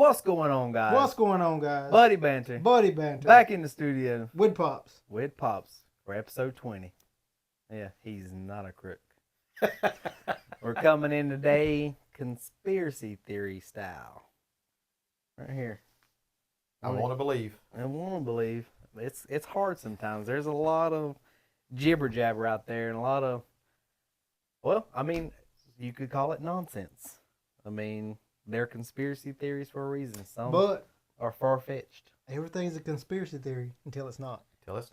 What's going on, guys? What's going on, guys? Buddy Banter. Buddy Banter. Back in the studio. With Pops. With Pops for episode 20. Yeah, he's not a crook. We're coming in today conspiracy theory style. Right here. I want to believe. It's hard sometimes. There's a lot of jibber jabber out there and a lot of, well, I mean, you could call it nonsense. I mean, they're conspiracy theories for a reason. Some are far-fetched. Everything's a conspiracy theory until it's not. That's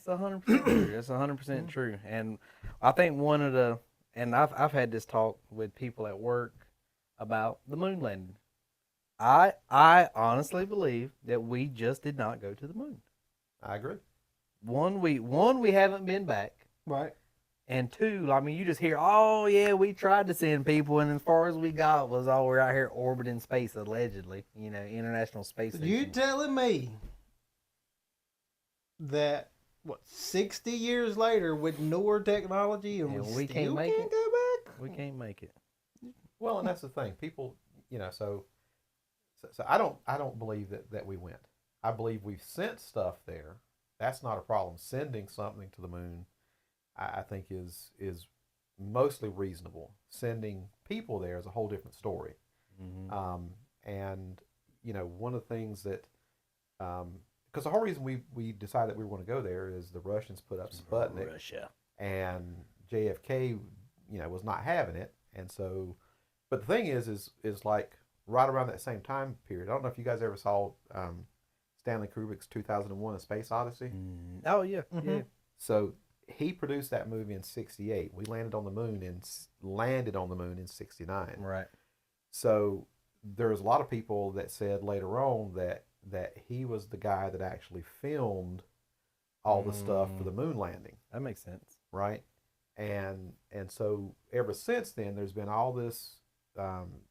100% true. That's 100% true. And I think one of the, and I've had this talk with people at work about the moon landing. I honestly believe that we just did not go to the moon. I agree. One, we haven't been back. Right. And two, I mean, you just hear, oh, yeah, we tried to send people, and as far as we got was, oh, we're out here orbiting space, allegedly. You know, International Space Station. You telling me that, 60 years later with newer technology and we still can't go back? We can't make it. Well, and that's the thing. People, so I don't believe that we went. I believe we've sent stuff there. That's not a problem. Sending something to the moon, I think is mostly reasonable. Sending people there is a whole different story. Mm-hmm. And one of the things that, because the whole reason we decided that we were going to go there is the Russians put up Sputnik, Russia, and JFK, was not having it, and so, but the thing is like right around that same time period. I don't know if you guys ever saw Stanley Kubrick's 2001: A Space Odyssey. Oh yeah, yeah. So he produced that movie in '68. We landed on the moon in '69. Right. So there's a lot of people that said later on that he was the guy that actually filmed all the stuff for the moon landing. That makes sense. Right. And so ever since then, there's been all this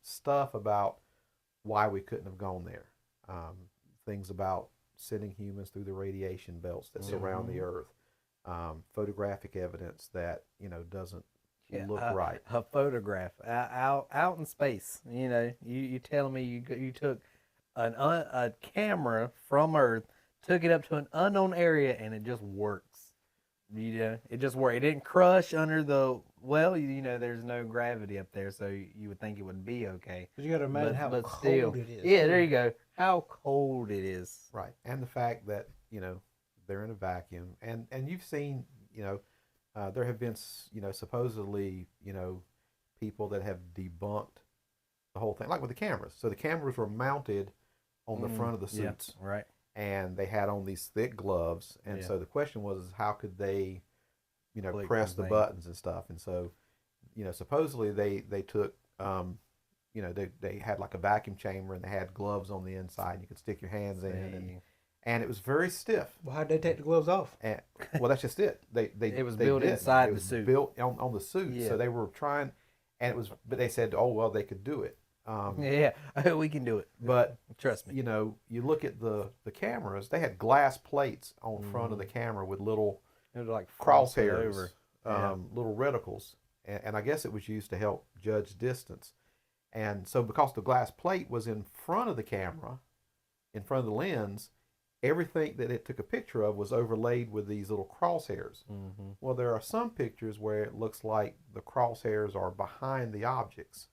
stuff about why we couldn't have gone there. Things about sending humans through the radiation belts that surround the Earth. Photographic evidence that doesn't look right. A photograph out in space. You telling me you took a camera from Earth, took it up to an unknown area, and it just works. It just worked. It didn't crush under the. Well, there's no gravity up there, so you would think it would be okay. But you got to imagine how cold it is. Yeah, there you go. How cold it is. Right, and the fact that they're in a vacuum, and you've seen there have been supposedly people that have debunked the whole thing, like with the cameras. So the cameras were mounted on the front of the suits, yeah, right, and they had on these thick gloves, and so the question was how could they press the buttons and stuff, and so supposedly they took they had like a vacuum chamber and they had gloves on the inside and you could stick your hands in and it was very stiff. Well, how'd they take the gloves off? And, well, that's just it. It was built inside the suit. Built on the suit, so they were trying, and it was. But they said, "Oh well, they could do it." Yeah, we can do it. But trust me, you look at the cameras. They had glass plates on front of the camera with little like crosshairs, little reticles, and I guess it was used to help judge distance. And so, because the glass plate was in front of the camera, in front of the lens, everything that it took a picture of was overlaid with these little crosshairs. Mm-hmm. Well, there are some pictures where it looks like the crosshairs are behind the objects,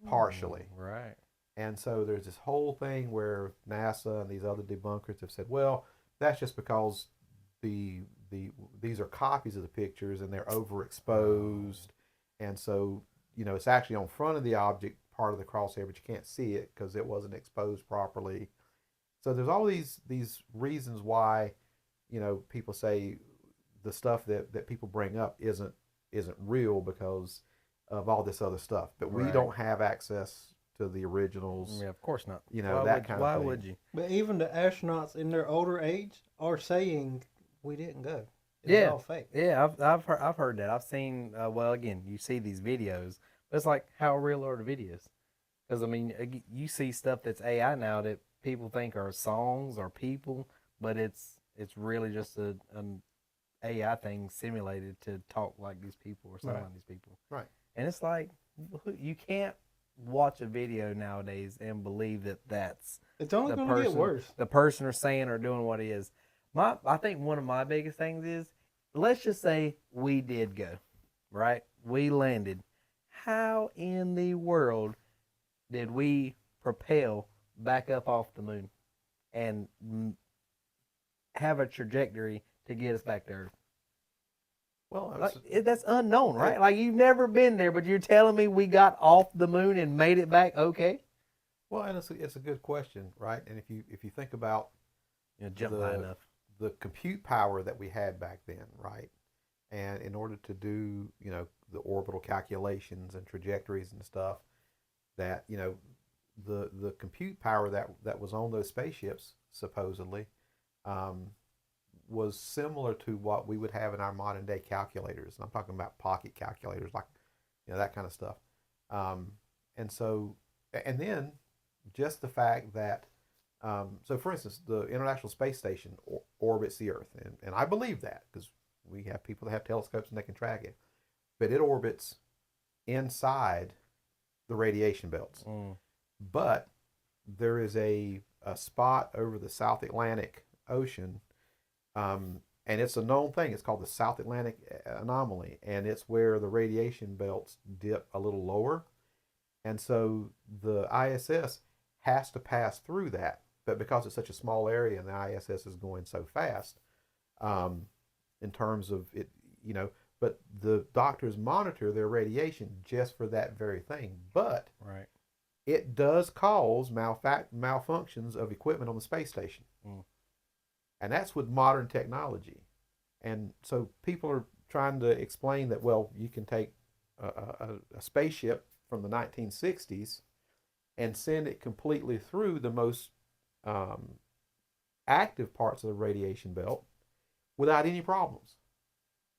partially. Right. And so there's this whole thing where NASA and these other debunkers have said, well, that's just because these are copies of the pictures and they're overexposed. And so, it's actually on front of the object, part of the crosshair, but you can't see it because it wasn't exposed properly. So there's all these reasons why, people say the stuff that people bring up isn't real because of all this other stuff. But we don't have access to the originals. Yeah, of course not. Why would you? But even the astronauts in their older age are saying we didn't go. It's all fake. Yeah, I've heard that. I've seen. Well, again, you see these videos, but it's like, how real are the videos? Because I mean, you see stuff that's AI now that people think are songs or people, but it's really just an AI thing simulated to talk like these people or sound like these people. Right. And it's like, you can't watch a video nowadays and believe that that's It's only the going to get person, worse. the person are saying or doing what it is. I think one of my biggest things is, let's just say we did go, right? We landed. How in the world did we propel back up off the moon and have a trajectory to get us back to Earth? Well, Like, that's unknown, right? Like, you've never been there, but you're telling me we got off the moon and made it back okay? well, and it's a good question, right? And if you think about Jump high enough. the compute power that we had back then, right? And in order to do, the orbital calculations and trajectories and stuff, that, the compute power that was on those spaceships supposedly, was similar to what we would have in our modern day calculators. And I'm talking about pocket calculators, like, that kind of stuff. And so, and then just the fact that, so for instance, the International Space Station orbits the Earth. And I believe that because we have people that have telescopes and they can track it. But it orbits inside the radiation belts. But there is a spot over the South Atlantic Ocean, and it's a known thing. It's called the South Atlantic Anomaly, and it's where the radiation belts dip a little lower. And so the ISS has to pass through that. But because it's such a small area and the ISS is going so fast, in terms of it, but the doctors monitor their radiation just for that very thing. But right, it does cause malfunctions of equipment on the space station. And that's with modern technology. And so people are trying to explain that, well, you can take a spaceship from the 1960s and send it completely through the most active parts of the radiation belt without any problems,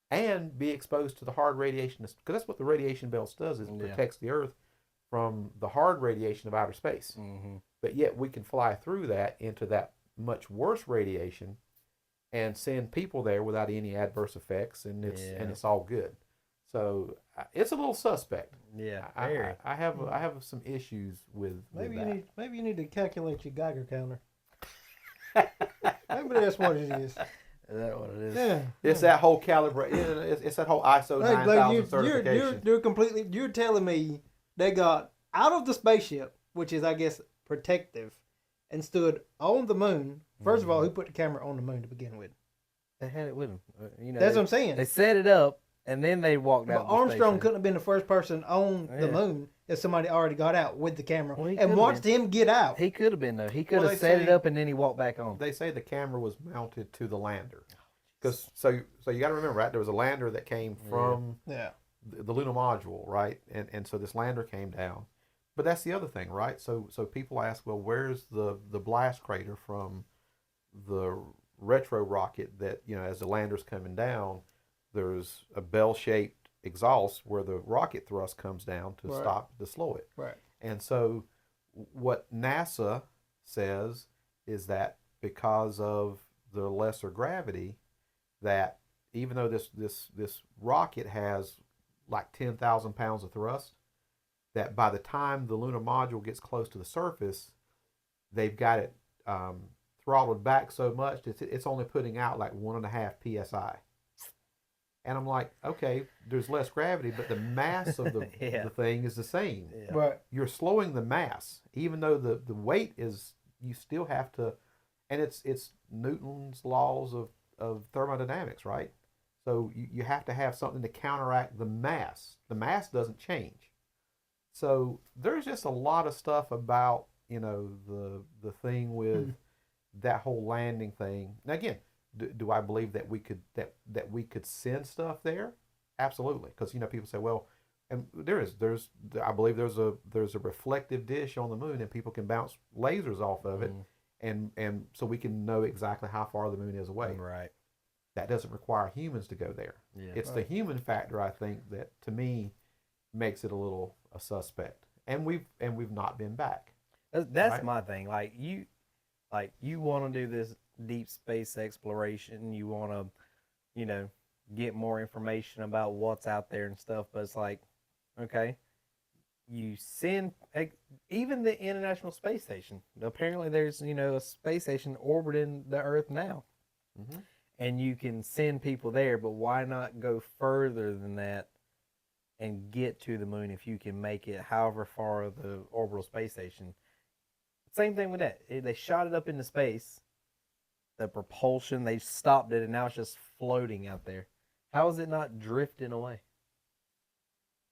and be exposed to the hard radiation, because that's what the radiation belt does, is protects the Earth from the hard radiation of outer space. But yet we can fly through that into that much worse radiation and send people there without any adverse effects, and it's all good. So it's a little suspect. Yeah, I have some issues with Maybe that. you need to calculate your Geiger counter. Maybe that's what it is. Is that what it is? Yeah. It's that whole calibration. It's that whole ISO 9000 certification. You're telling me they got out of the spaceship, which is, I guess, protective, and stood on the moon. First of all, who put the camera on the moon to begin with? They had it with them. That's what I'm saying. They set it up, and then they walked out. But Armstrong couldn't have been the first person on the moon if somebody already got out with the camera and watched him get out. He could have been, though. He could have set it up, and then he walked back on. They say the camera was mounted to the lander. Because so you got to remember, right? There was a lander that came from the lunar module, right? And so this lander came down. But that's the other thing, right? So people ask, well, where's the blast crater from the retro rocket that, as the lander's coming down, there's a bell-shaped exhaust where the rocket thrust comes down to slow it. Right. And so what NASA says is that because of the lesser gravity, that even though this rocket has like 10,000 pounds of thrust, that by the time the lunar module gets close to the surface, they've got it throttled back so much that it's only putting out like 1.5 psi. And I'm like, okay, there's less gravity, but the mass of the thing is the same. Yeah. Right. You're slowing the mass, even though the weight is, you still have to, and it's Newton's laws of thermodynamics, right? So you have to have something to counteract the mass. The mass doesn't change. So there's just a lot of stuff about, the thing with that whole landing thing. Now again, do I believe that we could that we could send stuff there? Absolutely, because people say, well, and I believe there's a reflective dish on the moon, and people can bounce lasers off of it, and so we can know exactly how far the moon is away. Right. That doesn't require humans to go there. Yeah. It's the human factor, I think, that to me makes it a suspect. And we've not been back. That's right? my thing. Like you want to do this deep space exploration. You want to, get more information about what's out there and stuff. But it's like, okay, you send even the International Space Station. Apparently, there's a space station orbiting the Earth now, Mm-hmm. and you can send people there. But why not go further than that and get to the moon if you can make it however far the orbital space station? Same thing with that. They shot it up into space. The propulsion, they stopped it, and now it's just floating out there. How is it not drifting away?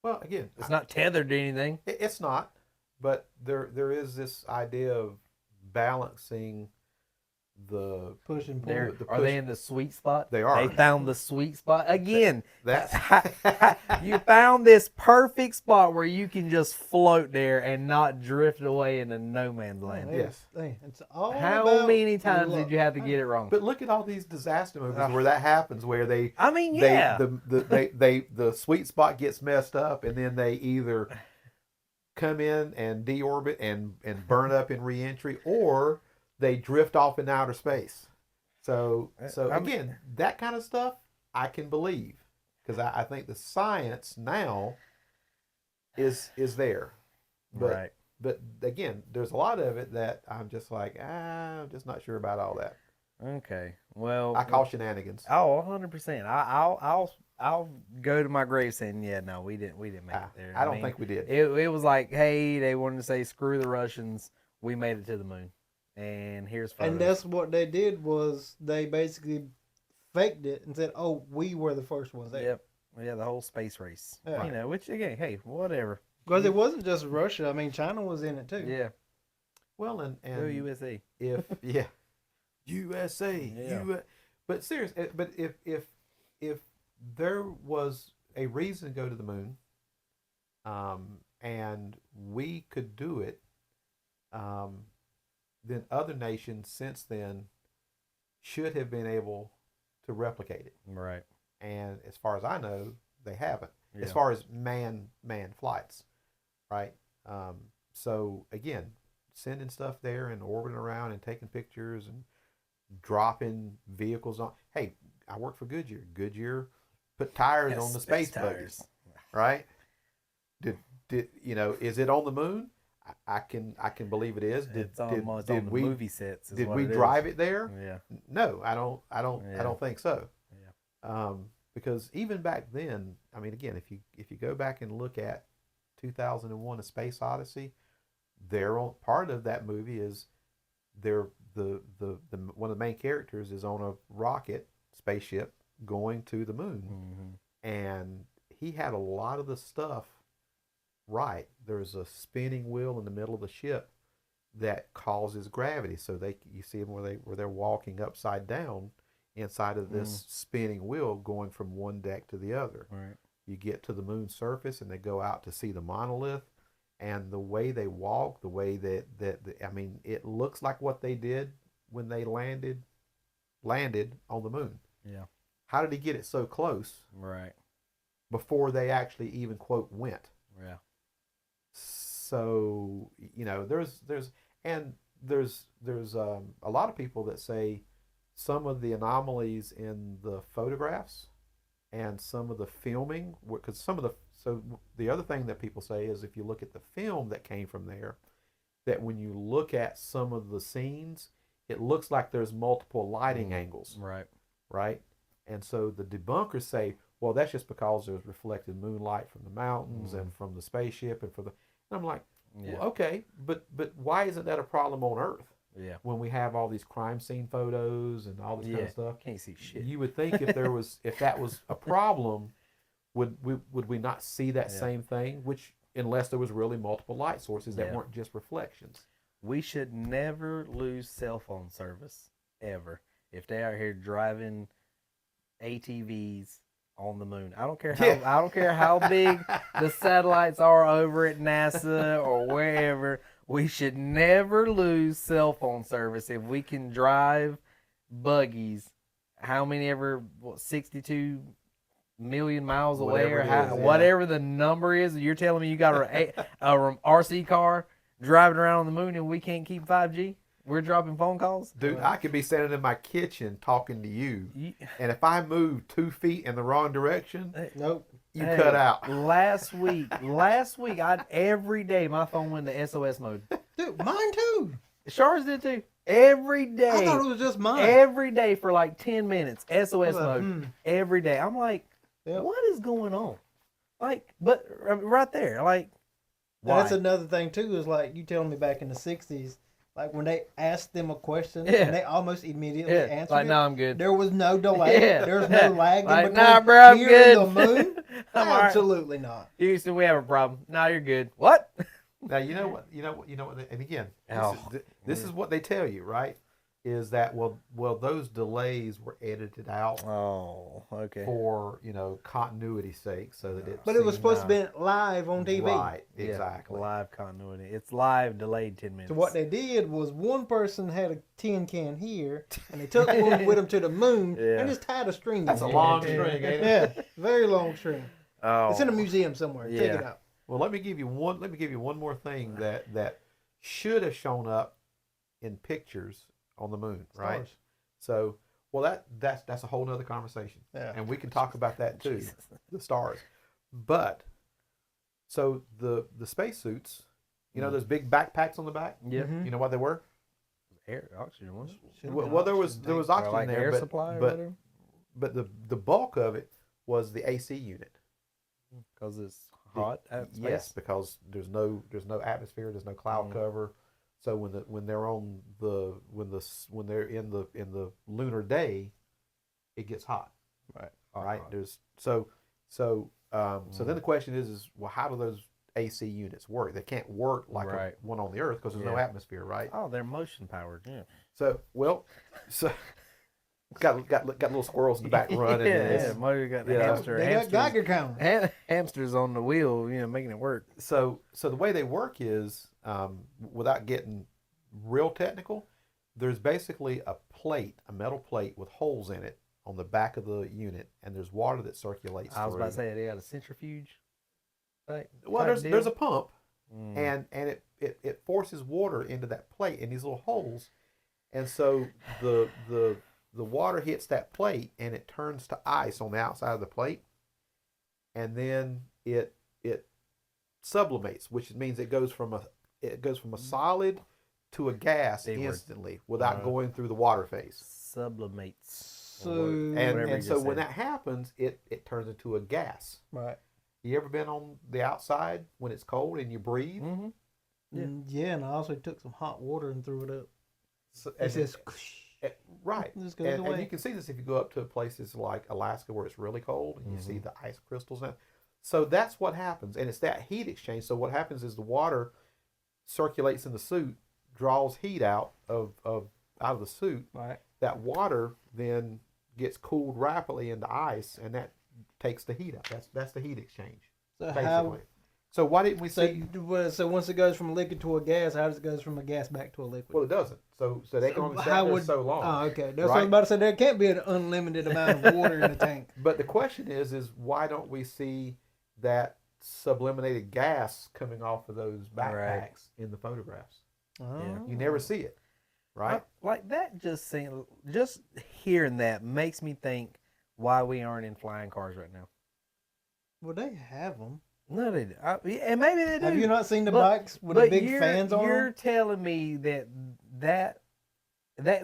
Well, again, It's not tethered to anything. it's not, but there is this idea of balancing the Push and pull. Are they in the sweet spot? They are. They found the sweet spot again. That's You found this perfect spot where you can just float there and not drift away into no man's land. Yes. It's all How about many times luck. did you have to get it wrong? But look at all these disaster movies where that happens, where they I mean, yeah. the sweet spot gets messed up, and then they either come in and deorbit and burn up in reentry, or they drift off in outer space. So again, that kind of stuff I can believe, because I think the science now is there. But, Right. But again, there's a lot of it that I'm just like, I'm just not sure about all that. Okay. Well, I call shenanigans. Oh, 100%. I'll go to my grave saying, yeah, no, we didn't make it there. I don't think we did. It was like, hey, they wanted to say screw the Russians. We made it to the moon, and here's photos. And that's what they did, was they basically faked it and said, "Oh, we were the first ones there." Yep. Yeah, the whole space race. Yeah. Which again, hey, whatever. Because it wasn't just Russia. I mean, China was in it too. Yeah. Well, and Go USA. if USA, Yeah. but seriously, but if there was a reason to go to the moon, and we could do it, then other nations since then should have been able to replicate it. Right. And as far as I know, they haven't. Yeah. As far as manned flights, right? So again, sending stuff there and orbiting around and taking pictures and dropping vehicles on. Hey, I worked for Goodyear. Goodyear put tires on the space buggies, right? Did is it on the moon? I can believe it is. It's on the movie sets. Did we drive it there? Yeah. No, I don't think so. Yeah. Because even back then, I mean, again, if you go back and look at 2001: A Space Odyssey, part of that movie is the one of the main characters is on a rocket spaceship going to the moon, and he had a lot of the stuff right. There's a spinning wheel in the middle of the ship that causes gravity, so you see them where they're walking upside down inside of this spinning wheel going from one deck to the other. Right. You get to the moon's surface and they go out to see the monolith, and the way they walk, the way that I mean, it looks like what they did when they landed on the moon. Yeah. How did he get it so close? Right. Before they actually even quote went. Yeah. So there's a lot of people that say some of the anomalies in the photographs and some of the filming, because the other thing that people say is, if you look at the film that came from there, that when you look at some of the scenes, it looks like there's multiple lighting angles. Right. And so the debunkers say, well, that's just because there's reflected moonlight from the mountains and from the spaceship and I'm like, well, okay, but why isn't that a problem on Earth? Yeah. When we have all these crime scene photos and all this kind of stuff, can't see shit. You would think if that was a problem, would we not see that same thing? Which, unless there was really multiple light sources that weren't just reflections. We should never lose cell phone service ever if they are here driving ATVs on the moon. I don't care how big the satellites are over at NASA or wherever. We should never lose cell phone service if we can drive buggies. How many 62 million miles away, whatever the number is. You're telling me you got a RC car driving around on the moon and we can't keep 5G? We're dropping phone calls? Dude, I could be standing in my kitchen talking to you, and if I move 2 feet in the wrong direction, nope. You cut out. Last week, every day my phone went to SOS mode. Dude, mine too. Char's did too. Every day. I thought it was just mine. Every day for like 10 minutes. SOS like, mode. Every day. I'm like, Yep. what is going on? Like, but right there, like, And why? that's another thing too. Is like you telling me back in the '60s, like when they asked them a question Yeah. and they almost immediately answered like, it. no, I'm good. There was no delay. Yeah. There was no lag in Like, between. nah, bro, I'm here good. and the moon. I'm all right. Absolutely not. Houston, we have a problem. No, you're good. What? Now you know what. And again, Oh. this is what they tell you, right? Is that well those delays were edited out Oh, okay. for continuity's sake, so that But it was seemed, supposed to be live on TV. right, Yeah, exactly. live continuity. It's live, delayed 10 minutes. So what they did was one person had a tin can here, and they took one with them to the moon Yeah. and just tied a string. That's a in it. long string, ain't it? Yeah, very long string. Oh. It's in a museum somewhere. Take it Yeah. out. Well, let me give you one more thing that should have shown up in pictures on the moon, right? Stars. So, well, that's a whole nother conversation, Yeah. and we can talk about that too, Jesus. the stars. But so the spacesuits, those big backpacks on the back. Yeah. Mhm. You know what they were? Air oxygen was. Should've Well, been there was oxygen tank. oxygen like there, air but supply or but whatever. but the bulk of it was the AC unit. Because it's hot at space. Yes, because there's no atmosphere, there's no cloud cover. So when they're on when they're in the lunar day, it gets hot. Right. Right. So then the question is well, how do those AC units work? They can't work like Right. one on the Earth because there's no Yeah. atmosphere, right? Oh, they're motion powered. Yeah. So got little squirrels in the back running. yeah, and yeah. it's- Motor got the you know, hamster. They got hamsters, Geiger counters. hamsters on the wheel, making it work. So the way they work is, without getting real technical, there's basically a metal plate with holes in it on the back of the unit, and there's water that circulates I was through. about to say they had a centrifuge. Right. Well, there's a pump, Mm. and it forces water into that plate in these little holes, and so the water hits that plate and it turns to ice on the outside of the plate, and then it sublimates, which means it goes from a solid to a gas Big word. instantly without going through the water phase. Sublimates. So Whatever you And so just when said. that happens, it turns into a gas. right. You ever been on the outside when it's cold and you breathe? Mm-hmm. Yeah. Yeah, and I also took some hot water and threw it up. So, It says, right. Just goes And away. you can see this if you go up to places like Alaska where it's really cold and you see Mhm. the ice crystals. So that's what happens. And it's that heat exchange. So what happens is the water circulates in the suit, draws heat out of the suit. right. That water then gets cooled rapidly into ice, and that takes the heat out. That's the heat exchange, So basically. how? So why didn't we So, see? so once it goes from a liquid to a gas, how does it go from a gas back to a liquid? Well, it doesn't. So they can only stay How there would- so long. Oh, okay. That's what I Right. was about to say. There can't be an unlimited amount of water in the tank. But the question is why don't we see that sublimated gas coming off of those backpacks in the photographs? Oh. You never see it, right? Like that just hearing that makes me think why we aren't in flying cars right now. Well, they have them. No, they do. And maybe they do. Have you not seen the But- bikes with the but big you're- fans on You're them? telling me that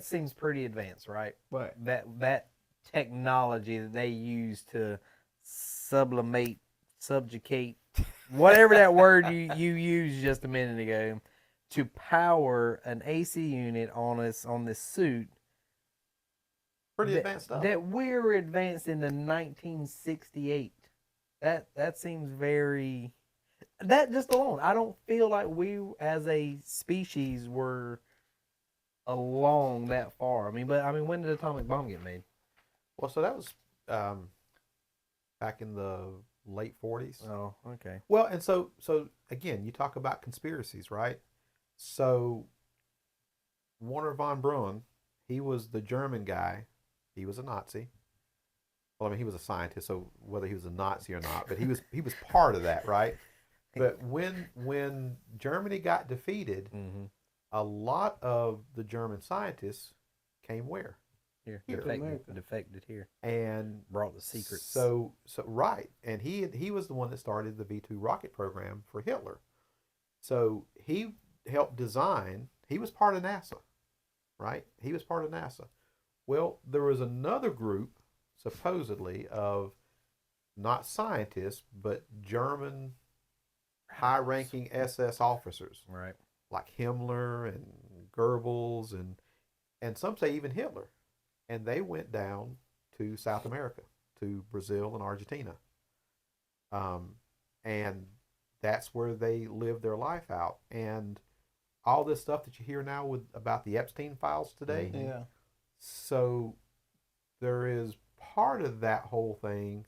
seems pretty advanced, right? Right. That technology that they use to sublimate, subjugate, whatever that word you used just a minute ago, to power an AC unit on this suit. Pretty that, advanced stuff. that we're advanced into 1968. That seems very. That just alone, I don't feel like we as a species were along that far. I mean, when did the atomic bomb get made? Well, so that was back in the late 40s. Oh, okay. Well, and so again, you talk about conspiracies, right? So Werner von Braun, he was the German guy. He was a Nazi. Well, I mean, he was a scientist, so whether he was a Nazi or not, but he was part of that, right? But when Germany got defeated, Mm-hmm. a lot of the German scientists came where? Here, Here. America. defected here. And Brought the secrets. So right, and he was the one that started the V2 rocket program for Hitler. So he helped design. He was part of NASA, right? He was part of NASA. Well, there was another group, supposedly, of not scientists but German high-ranking SS officers, Right. like Himmler and Goebbels and some say even Hitler, and they went down to South America, to Brazil and Argentina, and that's where they lived their life out. And all this stuff that you hear now with about the Epstein files today. Mhm. Yeah. So there is part of that whole thing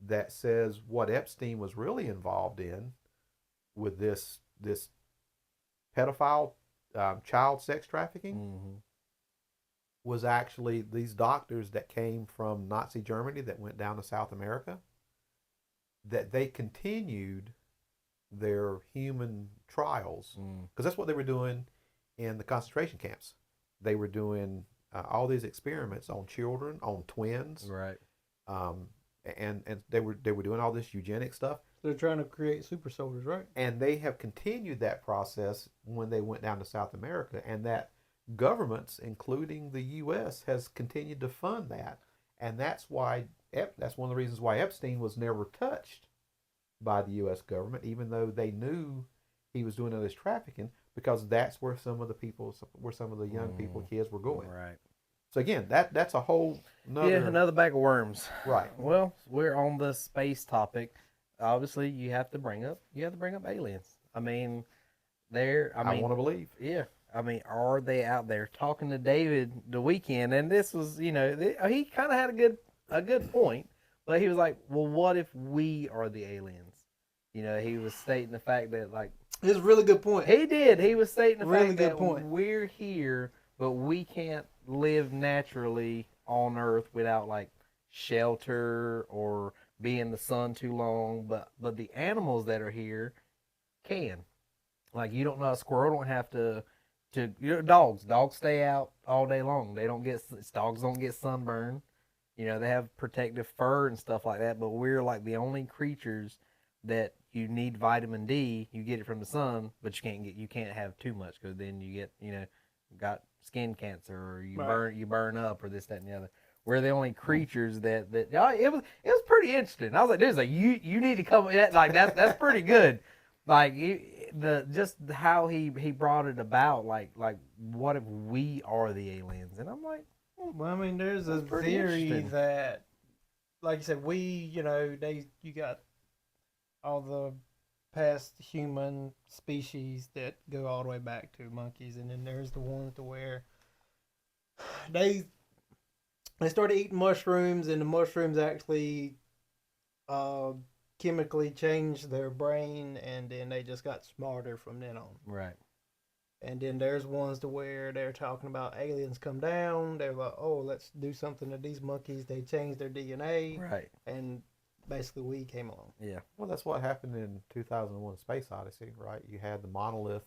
that says what Epstein was really involved in with this pedophile child sex trafficking Mm-hmm. was actually these doctors that came from Nazi Germany that went down to South America, that they continued their human trials, because that's what they were doing in the concentration camps. They were doing all these experiments on children, on twins, Right. and they were doing all this eugenic stuff. They're trying to create super soldiers, right? And they have continued that process when they went down to South America, and that governments, including the U.S., has continued to fund that, and that's why that's one of the reasons why Epstein was never touched by the U.S. government, even though they knew he was doing all this trafficking, because that's where some of the young people, kids were going. Right. So again, that's a whole another bag of worms. Right. Well, we're on the space topic. Obviously, you have to bring up aliens. I mean, I want to believe. Yeah. I mean, are they out there? Talking to David the weekend, and this was, he kind of had a good point, but he was like, well, what if we are the aliens? He was stating the fact that, like, It's a really good point. he did. He was stating the Really fact good that point. we're here, but we can't live naturally on Earth without, like, shelter or be in the sun too long. But the animals that are here can. Like, you don't know, a squirrel don't have to dogs stay out all day long. Dogs don't get sunburned. They have protective fur and stuff like that, but we're like the only creatures that you need vitamin D. You get it from the sun, but you can't have too much, because then you get, got skin cancer, or you burn up, or this, that, and the other. We're the only creatures that it was pretty interesting. I was like, dude, you need to come, like, that's pretty good. Like, just how he brought it about, like what if we are the aliens? And I'm like, Well, I mean, there's a That's pretty theory interesting. that, like you said, you got all the past human species that go all the way back to monkeys, and then there's the ones to where they started eating mushrooms, and the mushrooms actually chemically changed their brain, and then they just got smarter from then on. right. And then there's ones to where they're talking about aliens come down. They're like, oh, let's do something to these monkeys. They changed their DNA. Right. And basically we came along. Yeah. Well, that's what happened in 2001: Space Odyssey, right? You had the monolith,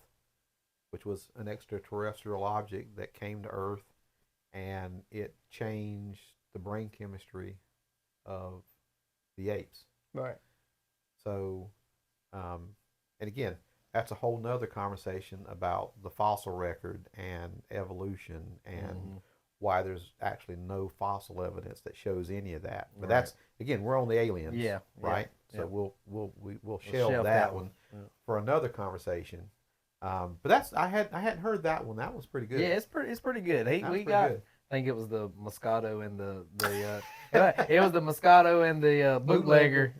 which was an extraterrestrial object that came to Earth, and it changed the brain chemistry of the apes. Right. So, and again, that's a whole nother conversation about the fossil record and evolution, and why there's actually no fossil evidence that shows any of that. But that's, again, we're on the aliens, Yeah. right? Yeah. So we'll shelve that one for another conversation. But that's I hadn't heard that one. That was pretty good. Yeah, it's pretty good. That was We pretty got. good. I think it was the Moscato and the it was the Moscato and the bootlegger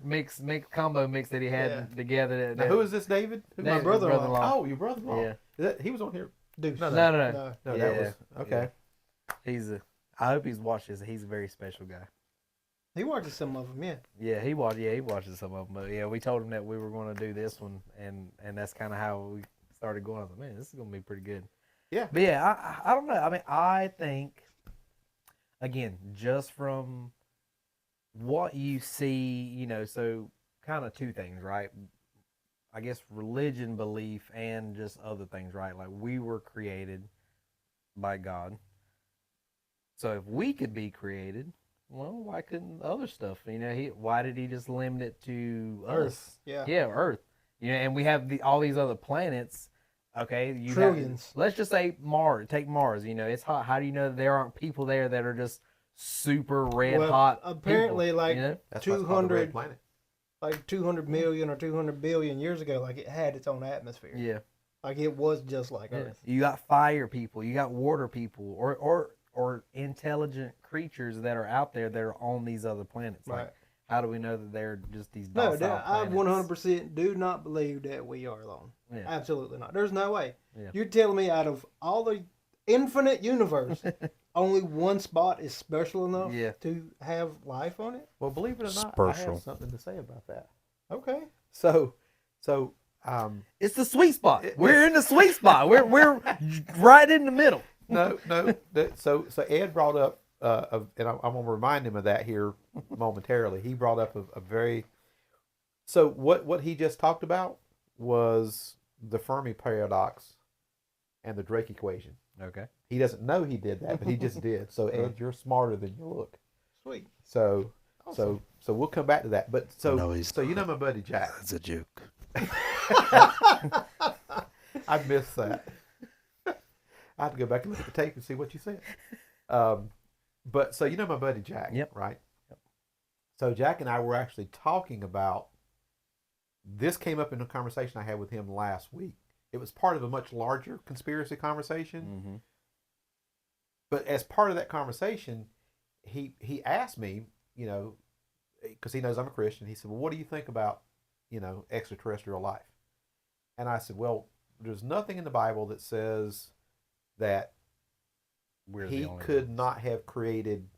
combo mix that he had together. Now, who is this, David? David, My brother-in-law. Oh, your brother-in-law. Yeah. He was on here. Deuce. No. No, Yeah. that was okay. Yeah. I hope he's watched this. He's a very special guy. He watches some of them, yeah. Yeah, he watches some of them. But yeah, we told him that we were going to do this one, and that's kind of how we started going. I was like, man, this is going to be pretty good. Yeah. But yeah, I don't know. I mean, I think, again, just from what you see, so kind of two things, right? I guess religion, belief, and just other things, right? Like, we were created by God. So if we could be created, well, why couldn't other stuff? Why did he just limit it to us? Earth. Yeah. Yeah, Earth. And we have all these other planets. Okay, Trillions. Let's just say Mars. Take Mars. It's hot. How do you know that there aren't people there that are just super red hot? Apparently, people, like That's why it's called the 200, red planet. like 200 million or 200 billion years ago, like it had its own atmosphere. Yeah. Like it was just like Yeah. Earth. You got fire people. You got water people, or intelligent creatures that are out there that are on these other planets. Right. Like, how do we know that they're just these No, docile I planets? 100% do not believe that we are alone. Yeah. Absolutely not. There's no way. Yeah. You're telling me out of all the infinite universe, only one spot is special enough Yeah. to have life on it? Well, believe it or not, I Special. have something to say about that. Okay. So, It's the sweet spot. We're in the sweet spot. We're right in the middle. no. So Ed brought up, and I'm going to remind him of that here momentarily. He brought up a very. So what he just talked about was the Fermi paradox and the Drake equation. Okay. He doesn't know he did that, but he just did. So Ed, you're smarter than you look. Sweet. So Awesome. so we'll come back to that. But so No, he's so you know my buddy Jack. That's a joke. I missed that. I have to go back and look at the tape and see what you said. But so you know my buddy Jack, Yep. right? Yep. So Jack and I were actually talking about this. Came up in a conversation I had with him last week. It was part of a much larger conspiracy conversation. Mm-hmm. But as part of that conversation, he asked me, because he knows I'm a Christian. He said, "Well, what do you think about, extraterrestrial life?" And I said, "Well, there's nothing in the Bible that says that he could not have created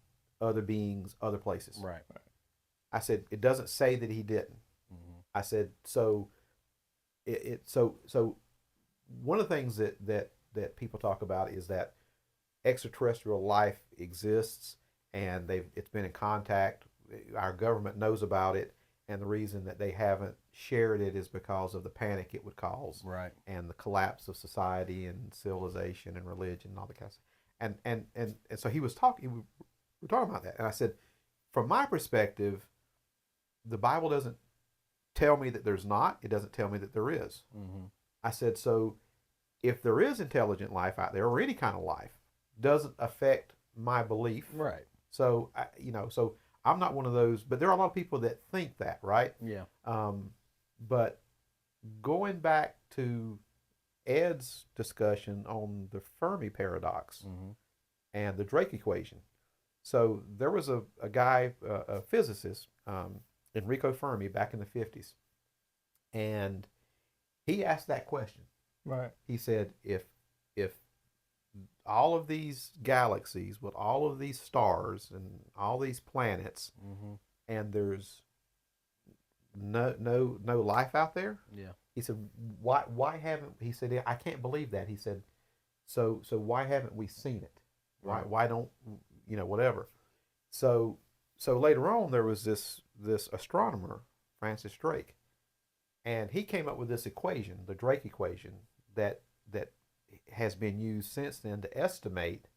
other beings, other places." Right. I said, "It doesn't say that he didn't." Mm-hmm. I said, "So, so one of the things that people talk about is that extraterrestrial life exists, and it's been in contact. Our government knows about it, and the reason that they haven't shared it is because of the panic it would cause, Right. and the collapse of society and civilization and religion and all that kind of stuff." And so he was talking. We were talking about that, and I said, from my perspective, the Bible doesn't tell me that there's not. It doesn't tell me that there is. Mm-hmm. I said, so if there is intelligent life out there, or any kind of life, doesn't affect my belief. Right. So so I'm not one of those, but there are a lot of people that think that, right? Yeah. But going back to Ed's discussion on the Fermi paradox Mm-hmm. and the Drake equation. So there was a guy, a physicist, Enrico Fermi, back in the 50s. And he asked that question. Right. He said, if all of these galaxies with all of these stars and all these planets, Mm-hmm. and there's no life out there, Yeah. he said, why haven't, he said, I can't believe that. He said, so why haven't we seen it? Right. Why don't, whatever. So later on there was this astronomer, Francis Drake, and he came up with this equation, the Drake equation, that has been used since then to estimate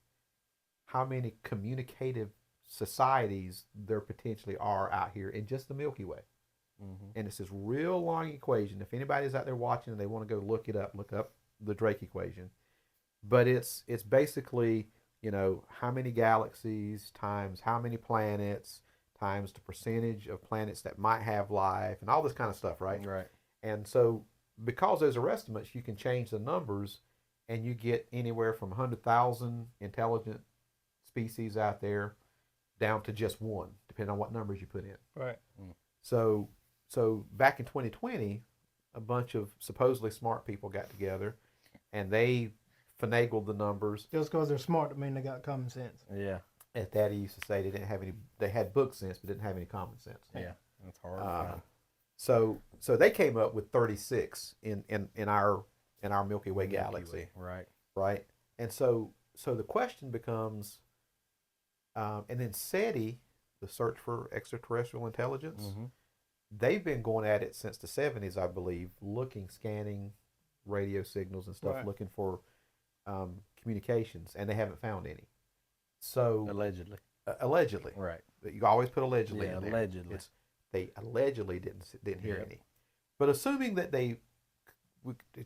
how many communicative societies there potentially are out here in just the Milky Way. Mm-hmm. And it's this real long equation. If anybody's out there watching and they want to go look up the Drake equation. But it's basically, how many galaxies times how many planets times the percentage of planets that might have life and all this kind of stuff, right? Right. And so because those are estimates, you can change the numbers and you get anywhere from 100,000 intelligent species out there down to just one, depending on what numbers you put in. Right. So back in 2020, a bunch of supposedly smart people got together and they finagled the numbers. Just because they're smart doesn't mean they got common sense. Yeah. As Daddy used to say, they had book sense but didn't have any common sense. Yeah. That's hard. to find. So they came up with 36 in our Milky Way Milky galaxy, Way, right. right? And so the question becomes, and then SETI, the Search for Extraterrestrial Intelligence, Mm-hmm. they've been going at it since the 70s, I believe, scanning radio signals and stuff, Right. looking for communications, and they haven't found any. So Allegedly. allegedly, Right. you always put allegedly Yeah, in there. allegedly. They allegedly didn't hear Yep. any. But assuming that we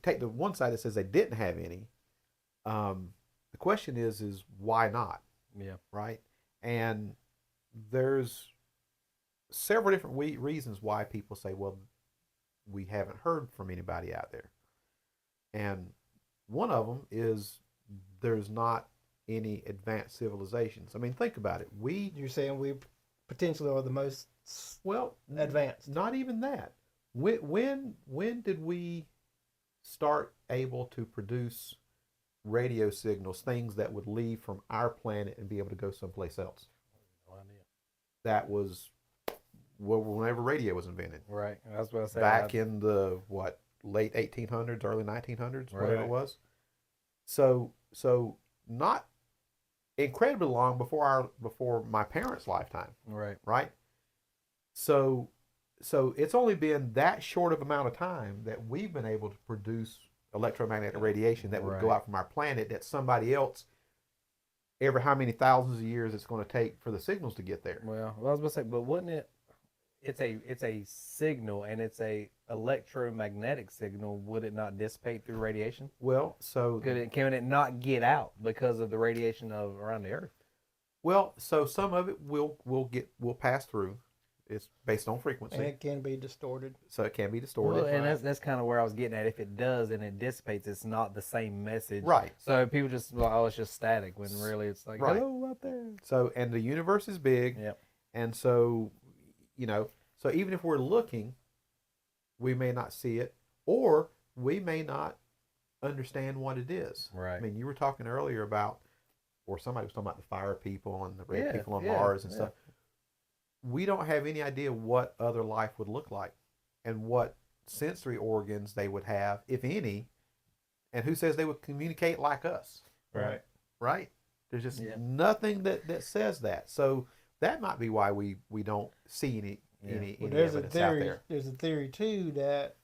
take the one side that says they didn't have any, the question is why not, Yeah. right? And there's several different reasons why people say, well, we haven't heard from anybody out there. And one of them is there's not any advanced civilizations. I mean, think about it. You're saying we potentially are the most Well, advanced. not even that. When did we start able to produce radio signals, things that would leave from our planet and be able to go someplace else? No idea. That was whenever radio was invented. Right. That's what I said. Back in the late 1800s, early 1900s, whatever Right. it was. So not incredibly long before my parents' lifetime, Right. right? So it's only been that short of amount of time that we've been able to produce electromagnetic radiation that would go Right. out from our planet that somebody else, every how many thousands of years it's going to take for the signals to get there. Well, I was going to say, but wouldn't it? It's a signal, and it's a electromagnetic signal. Would it not dissipate through radiation? Well, Can it not get out because of the radiation of around the Earth? so some of it will pass through. It's based on frequency, And it can be distorted. so it can be distorted. Well, and that's kind of where I was getting at. If it does and it dissipates, it's not the same message. Right. So people just, well, oh, it's just static, when really it's like, Right. hello out there. So, and the universe is big. Yep. And so, so even if we're looking, we may not see it, or we may not understand what it is. Right. I mean, you were talking earlier about, or somebody was talking about the fire people and the red Yeah, people on yeah, Mars and yeah. stuff. We don't have any idea what other life would look like and what sensory organs they would have, if any, and who says they would communicate like us, Right. right? There's just Yeah. nothing that says that. So that might be why we don't see any Well, there's a evidence out theory. there. There's a theory too that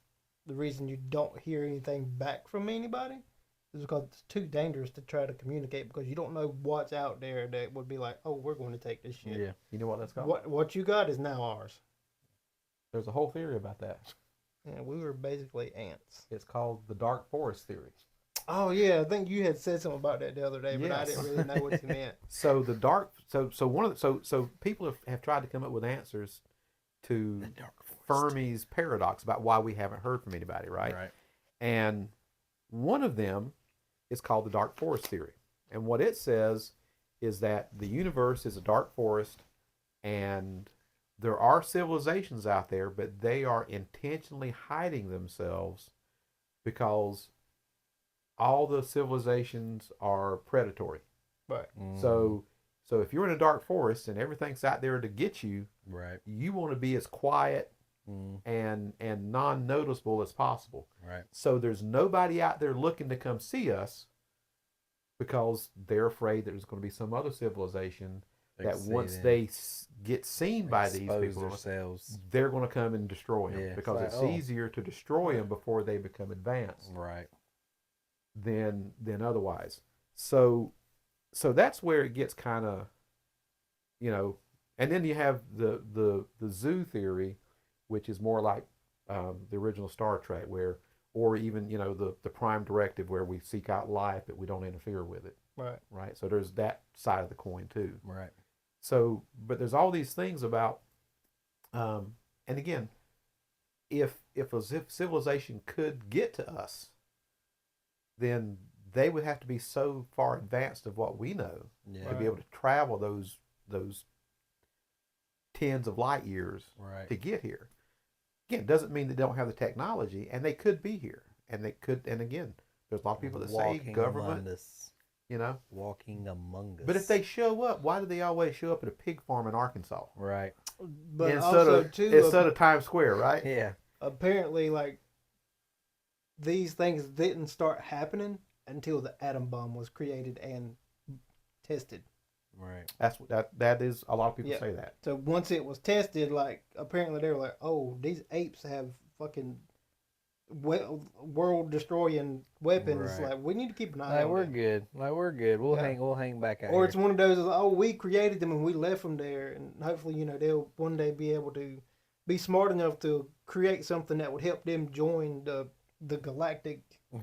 the reason you don't hear anything back from anybody is because it's too dangerous to try to communicate, because you don't know what's out there that would be like, oh, we're going to take this shit. Yeah. You know what that's called? What you got is now ours. There's a whole theory about that. And we were basically ants. It's called the dark forest theory. Oh yeah, I think you had said something about that the other day, but I Yes. didn't really know what you meant. So the dark, so people have tried to come up with answers to The dark forest. Fermi's paradox about why we haven't heard from anybody, right? Right. And one of them is called the dark forest theory. And what it says is that the universe is a dark forest, and there are civilizations out there, but they are intentionally hiding themselves because all the civilizations are predatory. Right. So if you're in a dark forest and everything's out there to get you, Right. you want to be as quiet and non-noticeable as possible. Right. So there's nobody out there looking to come see us because they're afraid that there's going to be some other civilization that once they get seen by these expose people, themselves. they're going to come and destroy them Yeah, it's because like, it's oh. easier to destroy them before they become advanced Right. than otherwise. So that's where it gets kind of, and then you have the zoo theory, which is more like the original Star Trek, or even the Prime Directive, where we seek out life but we don't interfere with it. Right. So there's that side of the coin too. Right. So, but there's all these things about, and again, if a civilization could get to us, then they would have to be so far advanced of what we know Yeah. to be able to travel those tens of light years Right. to get here. Again, it doesn't mean they don't have the technology, and they could be here, and again, there's a lot of people that say government, among us. you Walking among us. But if they show up, why do they always show up at a pig farm in Arkansas Right. But instead also of too, instead of Times Square, right? Yeah. apparently, like, these things didn't start happening until the atom bomb was created and tested. Right. That is a lot of people Yeah. say that. So once it was tested, like, apparently they were like, oh, these apes have fucking world destroying weapons. Right. Like we need to keep an eye Like on we're them. good. Like we're good. We'll Yeah. hang back out Or here. it's one of those, oh, we created them and we left them there, and hopefully, they'll one day be able to be smart enough to create something that would help them join the galactic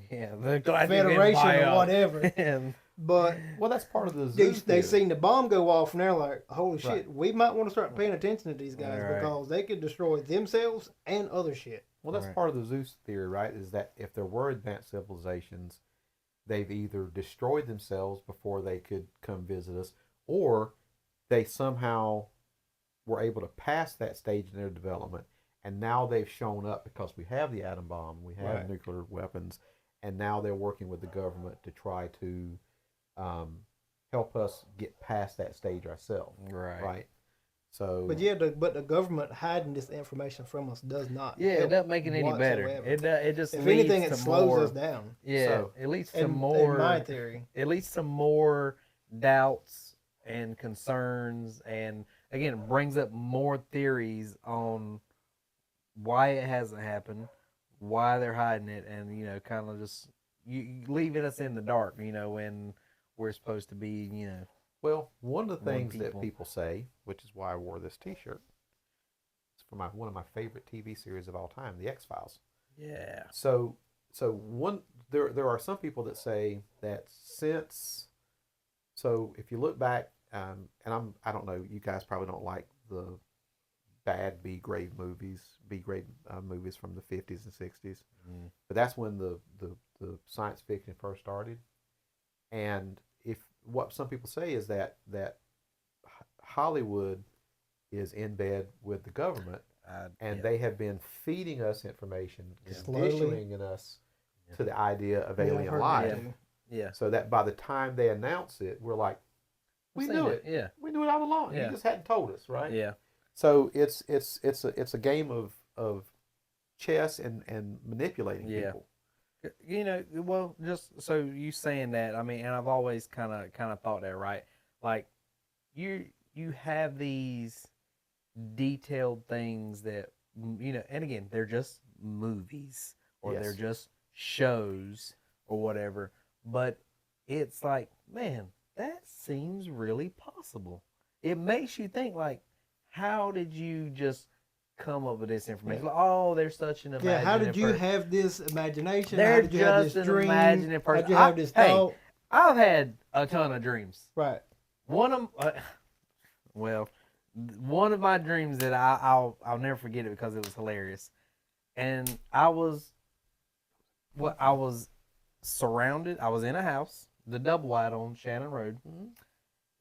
Yeah, the Galactic Federation or Empire. whatever. And But Well, that's part of the they zoo they theory. seen the bomb go off, and they're like, holy Right. shit, we might want to start paying attention to these guys Right. because they could destroy themselves and other shit. Well, that's Right. part of the Zeus theory, right? Is that if there were advanced civilizations, they've either destroyed themselves before they could come visit us, or they somehow were able to pass that stage in their development, and now they've shown up because we have the atom bomb, we have Right. nuclear weapons, and now they're working with the government to try to help us get past that stage ourselves. right. Right. So, But yeah, but the government hiding this information from us does not. Yeah, it help doesn't make it any better. whatsoever. It just If leads anything, it to slows more. us down. Yeah, So, it leads to In more. my theory. It leads to more doubts and concerns, and again, brings up more theories on why it hasn't happened, why they're hiding it, and kind of just you leaving us in the dark. When we're supposed to be, well, one of the One things that people. people say, which is why I wore this T-shirt, it's from one of my favorite TV series of all time, The X-Files. yeah, So there are some people that say that since, so if you look back, and I don't know, you guys probably don't like the bad B-grade movies from the 50s and 60s, Mm. but that's when the science fiction first started. And if what some people say is that Hollywood is in bed with the government, and yeah. they have been feeding us information, Yeah. conditioning us Yeah. to the idea of Yeah, I've alien heard that life, too. Yeah, so that by the time they announce it, we're like, we Seen knew it. Yeah, We knew it all along. Yeah. You just hadn't told us, right? yeah. So it's a game of chess and manipulating Yeah. people. Well, just so you saying that, I mean, and I've always kind of thought that, right? Like you have these detailed things that and again, they're just movies or Yes. they're just shows or whatever, but it's like, man, that seems really possible. It makes you think, like, how did you just come up with this information? Like, oh, they're such an Yeah, imaginative how did you person. have this imagination? They're How did you have just this an dream? imaginative person. How did you have this Hey, thought? I've had a ton of dreams. Right. One of well, one of my dreams that I'll never forget it because it was hilarious, and I was surrounded. I was in a house, the double wide on Shannon Road. Mhm.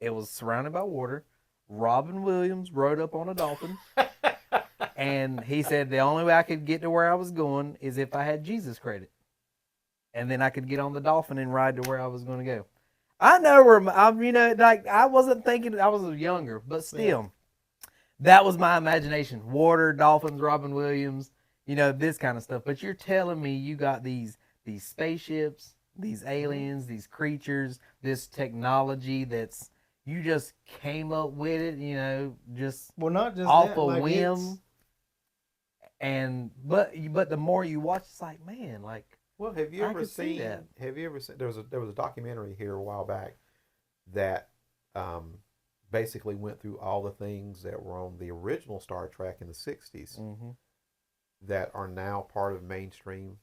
It was surrounded by water. Robin Williams rode up on a dolphin, and he said the only way I could get to where I was going is if I had Jesus credit, and then I could get on the dolphin and ride to where I was going to go. I know where I'm. Like I wasn't thinking. I was younger, but still, that was my imagination. Water, dolphins, Robin Williams. This kind of stuff. But you're telling me you got these spaceships, these aliens, these creatures, this technology that's you just came up with it. Just Well, not just off that, a like whim. And but the more you watch, it's like, man, like. Well, have you I ever could see seen? that. Have you ever seen? There was a documentary here a while back that basically went through all the things that were on the original Star Trek in the '60s Mm-hmm. that are now part of mainstream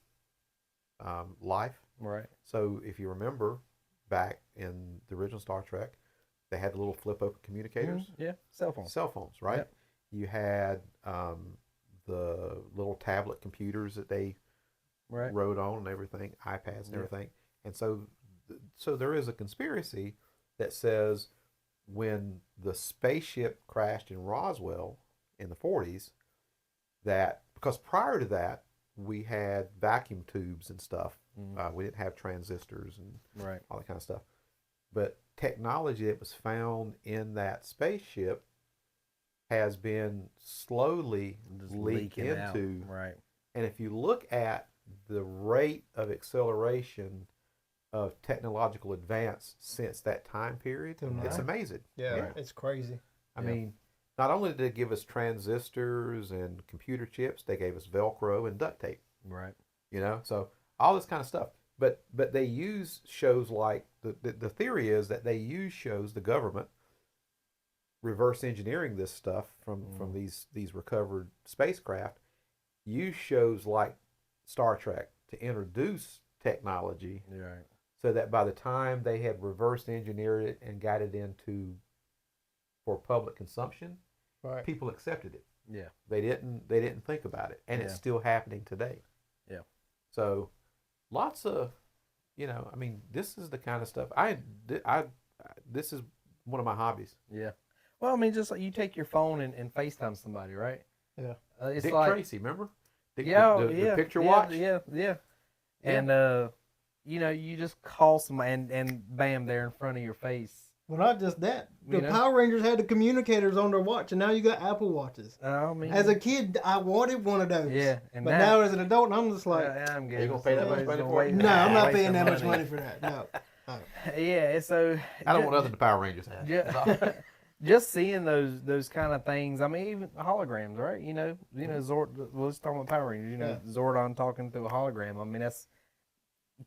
life. Right. So if you remember back in the original Star Trek, they had the little flip open communicators, Yeah. Cell phones. cell phones, right? Yep. You had the little tablet computers that they Right. wrote on and everything, iPads and Yeah. everything. And so there is a conspiracy that says when the spaceship crashed in Roswell in the 40s, that because prior to that we had vacuum tubes and stuff. Mm. We didn't have transistors and Right. all that kind of stuff. But technology that was found in that spaceship has been slowly Just leaked leaking out. into. Right. And if you look at the rate of acceleration of technological advance since that time period, Till it's now. amazing. Yeah, Right. it's crazy. I Yeah. mean, not only did they give us transistors and computer chips, they gave us Velcro and duct tape. Right. You know, so all this kind of stuff. But they use shows like the theory is that they use shows, the government reverse engineering this stuff from these recovered spacecraft, use shows like Star Trek to introduce technology, Right. so that by the time they had reverse engineered it and got it into for public consumption, Right. people accepted it. Yeah. They didn't think about it, and it's Yeah. still happening today. Yeah. So lots of, I mean, this is the kind of stuff this is one of my hobbies. Yeah. Well, I mean, just like you take your phone and FaceTime somebody, right? Yeah. It's Dick like, Tracy, remember? the picture yeah, watch. Yeah. Yeah. And you just call somebody and bam, they're in front of your face. Well, not just that. The You know? Power Rangers had the communicators on their watch, and now you got Apple Watches. I mean, As a kid, I wanted one of those. yeah, and But now as an adult, I'm just like, I'm good. Are you gonna pay that much money for it? no, I'm not Waste paying of that much money for that. No. Yeah, so I don't want nothing the Power Rangers have. Yeah. Just seeing those kind of things. I mean, even holograms, right? Zord. Well, let's talk about Power Rangers. Zordon talking through a hologram. I mean, that's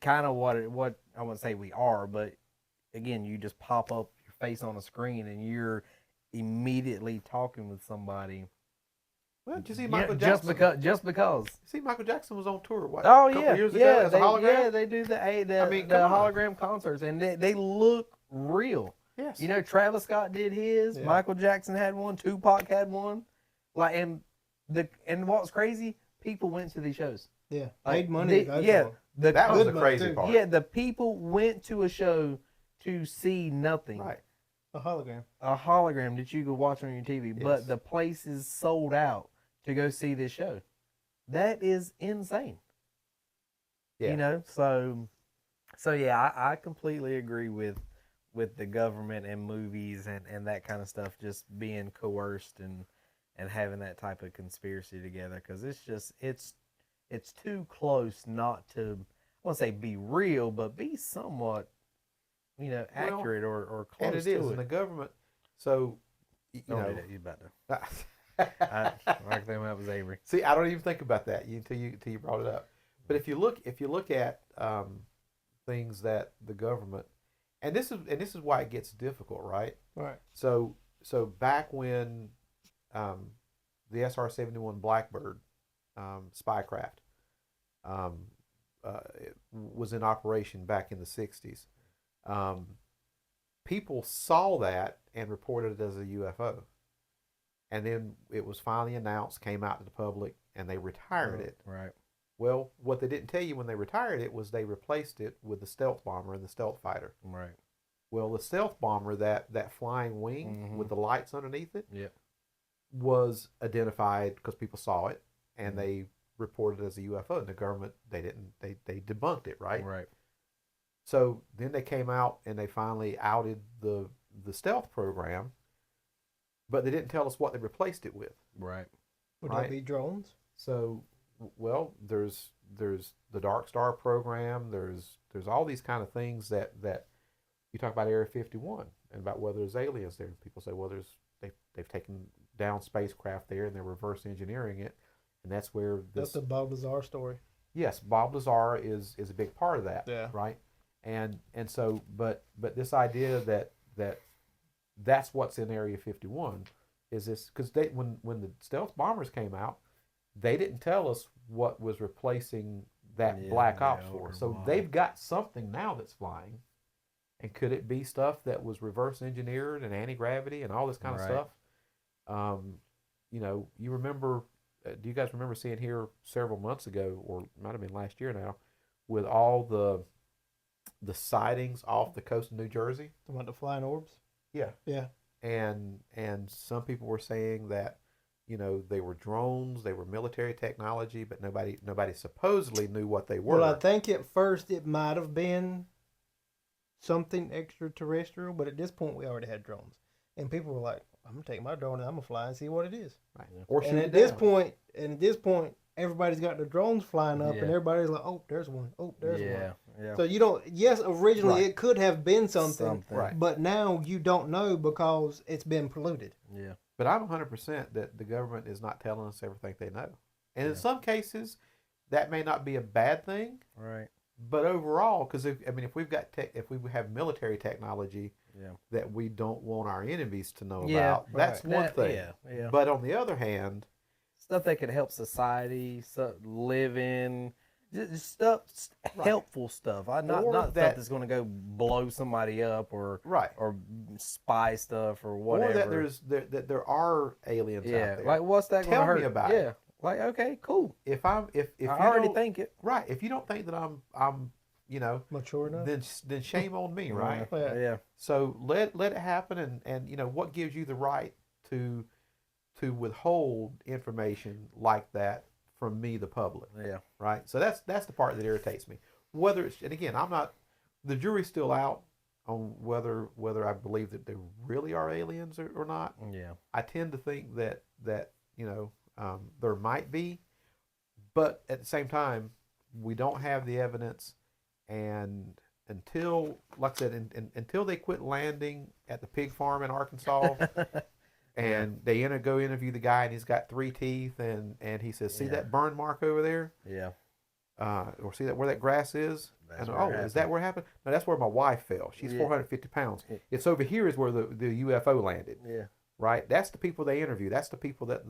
kind of what I wouldn't say we are, but again, you just pop up your face on a screen and you're immediately talking with somebody. Well, did you see Yeah, Michael Jackson? just because. See, Michael Jackson was on tour. What? Oh a couple yeah, years ago yeah, as a hologram. they do the I mean, the come on. hologram concerts, and they look real. Yes. Travis Scott did his. Yeah. Michael Jackson had one. Tupac had one. Like, and what's crazy? People went to these shows. Yeah. Like, Paid money to go to yeah, one. that was Good the money, crazy too. part. yeah. The people went to a show to see nothing. Right. A hologram. A hologram that you could watch on your TV, Yes. but the place is sold out to go see this show. That is insane. Yeah. So yeah, I completely agree with the government and movies and that kind of stuff just being coerced and having that type of conspiracy together, because it's too close not to, I won't say be real, but be somewhat accurate or close And it to is, it. and the government. So, you Don't know, do that. You about to. I like them. That was Avery. see, I don't even think about that until you brought it up. But if you look at things that the government, and this is why it gets difficult, right? Right. So back when the SR-71 Blackbird spycraft it was in operation back in the 60s, people saw that and reported it as a UFO. And then it was finally announced, came out to the public, and they retired it. Right. Well, what they didn't tell you when they retired it was they replaced it with the stealth bomber and the stealth fighter. Right. Well, the stealth bomber, that flying wing with the lights underneath it, Yep. was identified because people saw it and they reported it as a UFO. And the government, they debunked it, right? Right. So then they came out and they finally outed the stealth program, but they didn't tell us what they replaced it with. Right. Would Right. that be drones? So, well, there's the Dark Star program. There's all these kind of things that you talk about Area 51 and about whether there's aliens there. People say, well, they've taken down spacecraft there and they're reverse engineering it, and that's where this. That's the Bob Lazar story. Yes, Bob Lazar is a big part of that. Yeah. Right. And so, but this idea that's what's in Area 51 is this, because when the stealth bombers came out, they didn't tell us what was replacing that Black Ops force. So they've got something now that's flying, and could it be stuff that was reverse engineered and anti-gravity and all this kind of stuff? You remember? Do you guys remember seeing here several months ago, or it might have been last year now, with all the sightings off the coast of New Jersey? About the flying orbs? Yeah. Yeah. And some people were saying that, they were drones, they were military technology, but nobody supposedly knew what they were. Well, I think at first it might have been something extraterrestrial, but at this point we already had drones. And people were like, I'm going to take my drone and I'm going to fly and see what it is. Right. Or shoot And it at this down. point, everybody's got their drones flying up, Yeah. and everybody's like, "Oh, there's one. Oh, there's one." Yeah. So you don't. Yes, originally Right. it could have been something, Right. but now you don't know because it's been polluted. Yeah. But I'm 100% that the government is not telling us everything they know. And in Yeah. some cases, that may not be a bad thing. Right. But overall, because if we've got if we have military technology Yeah. that we don't want our enemies to know Yeah, about, that's right. one That- thing. yeah, yeah. But on the other hand, Stuff that could help society, live in, just stuff, Right. helpful stuff. Not Or stuff that- that's going to go blow somebody up or right, spy stuff or whatever. or that there are aliens yeah, out there. like what's that going to Tell hurt? me about yeah, it. like okay, cool. If I you already don't- think it. right, if you don't think that I'm Mature enough. then shame on me, right? Yeah. Yeah. So let it happen, and what gives you the right to withhold information like that from me, the public, Yeah. right? So that's the part that irritates me. Whether it's, and again, I'm not, the jury's still out on whether I believe that there really are aliens or not. Yeah. I tend to think that there might be, but at the same time, we don't have the evidence, and until, like I said, until they quit landing at the pig farm in Arkansas, and they go interview the guy, and he's got 3 teeth, and he says, "See Yeah. that burn mark over there? Yeah. Or see that where that grass is? That's And where it is that where it happened? No, that's where my wife fell. She's Yeah. 450 pounds. Yeah. It's over here is where the UFO landed." Yeah. Right? That's the people they interview. That's the people that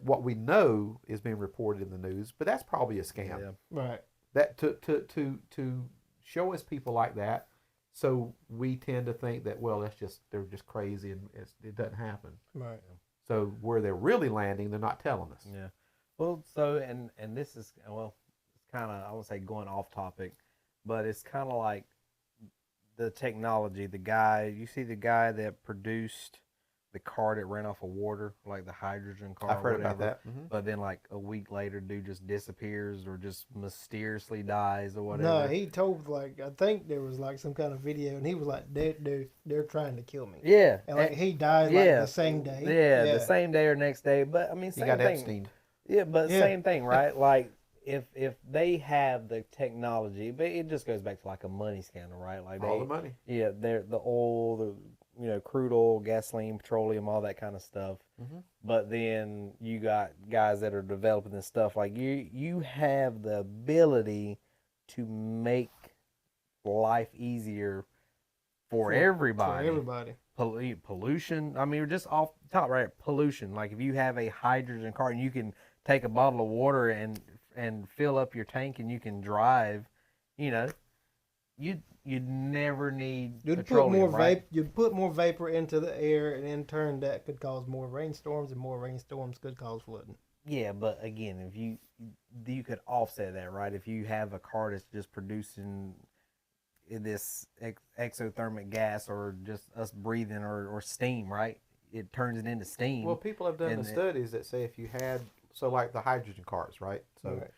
what we know is being reported in the news, but that's probably a scam. Yeah. Right. That to show us people like that, so we tend to think that, well, they're just crazy and it doesn't happen. Right. So where they're really landing, they're not telling us. Yeah. Well, so and this is it's kind of, I won't say going off topic, but it's kind of like the technology. The guy, you see the guy that produced the car that ran off of water, like the hydrogen car. I've heard or about whatever. that. Mhm. But then, like a week later, dude just disappears or just mysteriously dies or whatever. No, he told I think there was some kind of video, and he was like, they're trying to kill me. Yeah. And he died yeah. the same day. Yeah, the same day or next day. But I mean, You same got thing. Epstein. Yeah, but Yeah. same thing, right? Like if they have the technology, but it just goes back to like a money scandal, right? Like All the money. yeah, they're the oil, the crude oil, gasoline, petroleum, all that kind of stuff. Mhm. But then you got guys that are developing this stuff. Like you have the ability to make life easier for everybody. For everybody. Pollution. I mean, you're just off the top, right? Pollution. Like if you have a hydrogen car and you can take a bottle of water and fill up your tank and you can drive, you'd never need petroleum, right? You'd put more vapor into the air, and in turn, that could cause more rainstorms, and more rainstorms could cause flooding. Yeah, but again, if you could offset that, right? If you have a car that's just producing this exothermic gas or just us breathing or steam, right? It turns it into steam. Well, people have done And the studies that say if you had, so like the hydrogen cars, right? So Right.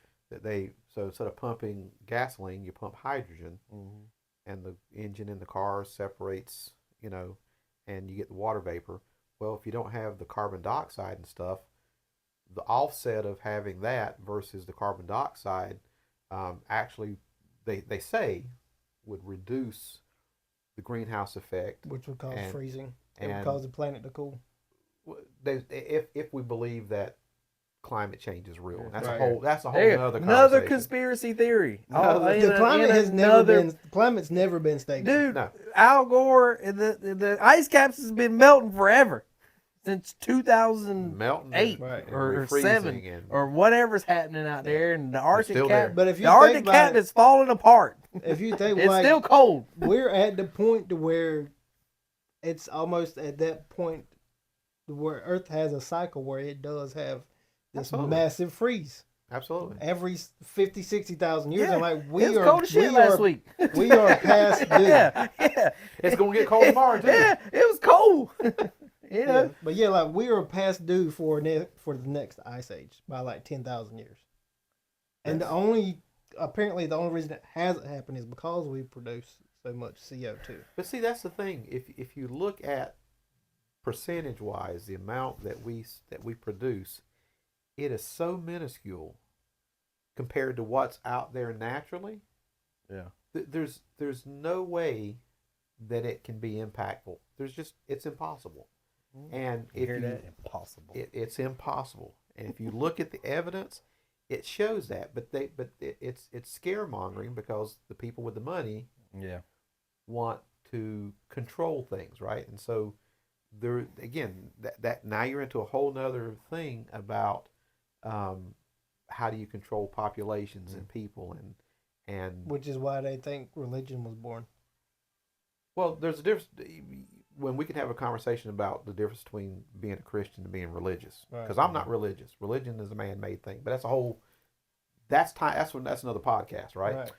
that so instead of pumping gasoline, you pump hydrogen, Mhm. and the engine in the car separates, and you get the water vapor. Well, if you don't have the carbon dioxide and stuff, the offset of having that versus the carbon dioxide, actually, they say would reduce the greenhouse effect. Which would cause And- freezing. It would and- cause the planet to cool. If we believe that climate change is real, that's Right. a whole There you go. other Another conversation. conspiracy theory. Another- The climate's never been stable. Dude, No. Al Gore, the ice caps has been melting forever since 2008 melting Right. and or refreezing 7 and or whatever's happening out there, and the Arctic still cap. there. But if you the Arctic think about cap it- is falling apart. If you think It's still cold. we're at the point to where it's almost at that point where Earth has a cycle where it does have this Absolutely. massive freeze absolutely. every 50, 60,000 years. Yeah, And it was cold as shit last week. We are past due. yeah. It's gonna get cold tomorrow too. Yeah, it was cold. Yeah. But yeah, we are past due for the next ice age by 10,000 years. And apparently the only reason it hasn't happened is because we produce so much CO2. But see, that's the thing. If you look at percentage wise, the amount that we produce, it is so minuscule compared to what's out there naturally. Yeah. There's no way that it can be impactful. It's impossible. And You hear that? Impossible. it's impossible. And if you look at the evidence, it shows that, it's scaremongering because the people with the money Yeah. want to control things, right? And so there again, that now you're into a whole nother thing about um, how do you control populations and people and Which is why they think religion was born. well, there's a difference when we can have a conversation about the difference between being a Christian and being religious. Right. Because I'm not religious. Religion is a man-made thing, but that's a whole. That's time. That's another podcast, right?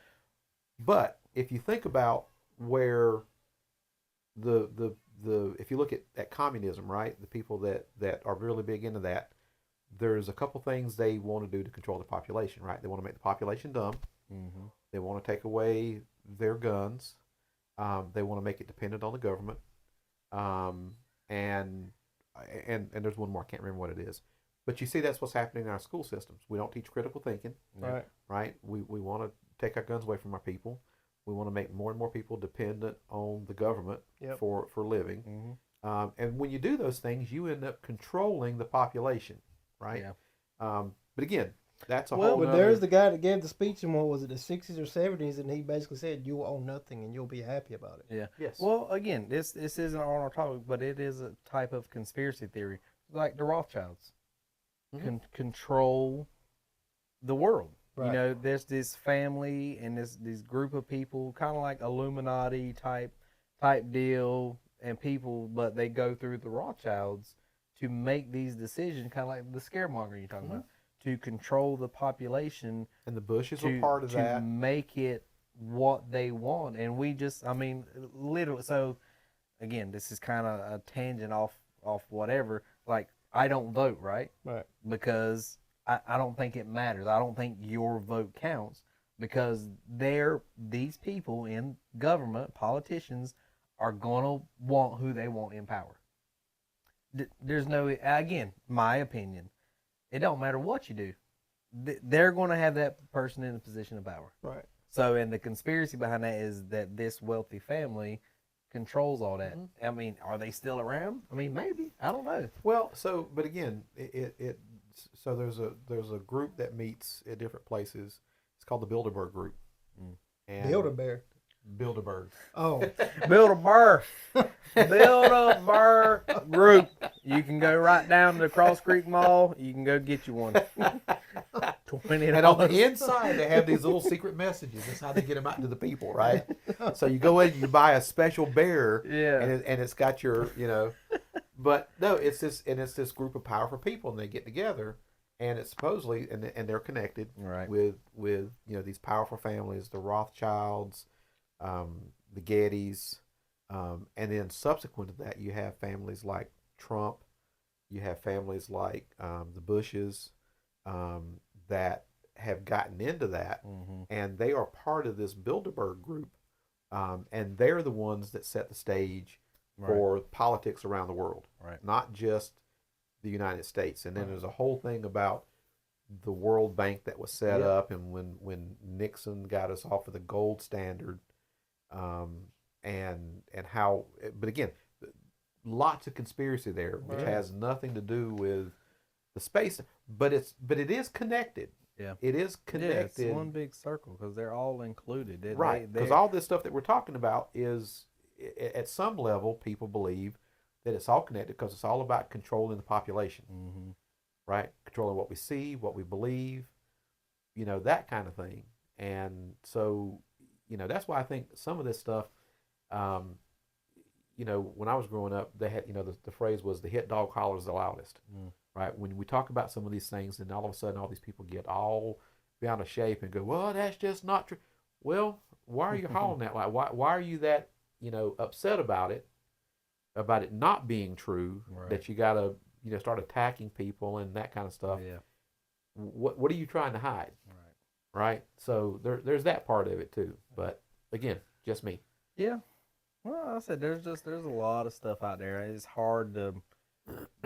But if you think about where the if you look at communism, right, the people that are really big into that, there's a couple things they want to do to control the population, right? They want to make the population dumb. Mm-hmm. They want to take away their guns. They want to make it dependent on the government. Um, and and there's one more. I can't remember what it is. But you see, that's what's happening in our school systems. We don't teach critical thinking. Right. Right. We want to take our guns away from our people. We want to make more and more people dependent on the government for living. Mm-hmm. And when you do those things, you end up controlling the population, right? Yeah. But again, that's a Well, whole. but there's the guy that gave the speech in, what was it, the 60s or 70s, and he basically said, "You will own nothing, and you'll be happy about it." Yeah. Yes. Well, again, this isn't on our topic, but it is a type of conspiracy theory, like the Rothschilds control the world. Right. You know, there's this family and this group of people, kind of like Illuminati type deal, and people, but they go through the Rothschilds to make these decisions, kind of like the scaremonger you're talking about, to control the population. And the Bushes were part of to that. make it what they want. And we just, I mean, literally. So again, this is kind of a tangent off whatever. Like, I don't vote, right? Right. Because I don't think it matters. I don't think your vote counts, because these people in government, politicians, are gonna want who they want in power. There's no, again, my opinion, it don't matter what you do. They're going to have that person in a position of power. Right. So, and the conspiracy behind that is that this wealthy family controls all that. I mean, are they still around? I mean, maybe. I don't know. Well, so but again, so there's a group that meets at different places. It's called the Bilderberg Group. And Build-A-Bear. Bilderberg. Oh. Build-A-Bear. Build-A-Bear group. You can go right down to the Cross Creek Mall. You can go get you one. $20. And on the inside, they have these little secret messages. That's how they get them out to the people, right? So you go in, you buy a special bear, Yeah. and it's got your, but no, it's this group of powerful people, and they get together, and it's supposedly, and they're connected Right. with these powerful families, the Rothschilds, the Gettys, and then subsequent to that, you have families like Trump, you have families like the Bushes, that have gotten into that, and they are part of this Bilderberg group, and they're the ones that set the stage for politics around the world, not just the United States. And then there's a whole thing about the World Bank that was set up, and when Nixon got us off of the gold standard, and how, but again, lots of conspiracy there, which has nothing to do with the space, but it is connected. Yeah, it is connected. Yeah, it's one big circle because they're all included. Right, because all this stuff that we're talking about is, at some level, people believe that it's all connected because it's all about controlling the population, right? Controlling what we see, what we believe, that kind of thing. And so, that's why I think some of this stuff, when I was growing up, they had, the phrase was the hit dog hollers the loudest, right? When we talk about some of these things, then all of a sudden all these people get all beyond a shape and go, well, that's just not true. Well, why are you hollering that? Like, why are you that, upset about it not being true, that you got to, start attacking people and that kind of stuff? Yeah. What are you trying to hide? Right? So there's that part of it too. But again, just me. Yeah. Well, I said there's a lot of stuff out there. It's hard to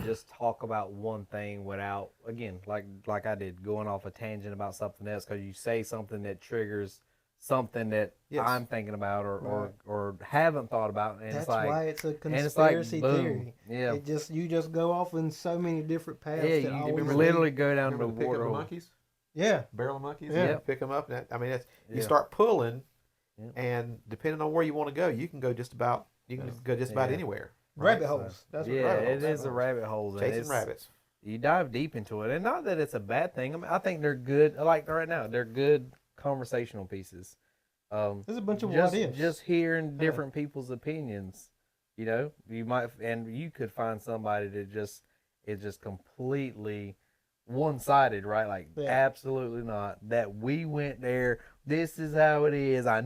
just talk about one thing without, again, like I did, going off a tangent about something else, because you say something that triggers something that I'm thinking about or haven't thought about, and that's it's like, why it's a conspiracy theory. Yeah, you just go off in so many different paths. Yeah, you literally go down to the pickup water. monkeys. Yeah. barrel of monkeys. Yeah. You pick them up. And I mean, you Yeah. start pulling, Yeah. and depending on where you want to go, you can go just about Yeah. anywhere. Rabbit So, holes. That's what yeah, rabbit it holes. is a rabbit hole. And Chasing it's, rabbits. you dive deep into it, and not that it's a bad thing. I mean, I think they're good. Like right now, they're good conversational pieces. There's a bunch of just what ifs. just hearing different people's opinions. You might, and you could find somebody that just is just completely one-sided, right? Like absolutely not. That we went there. This is how it is. I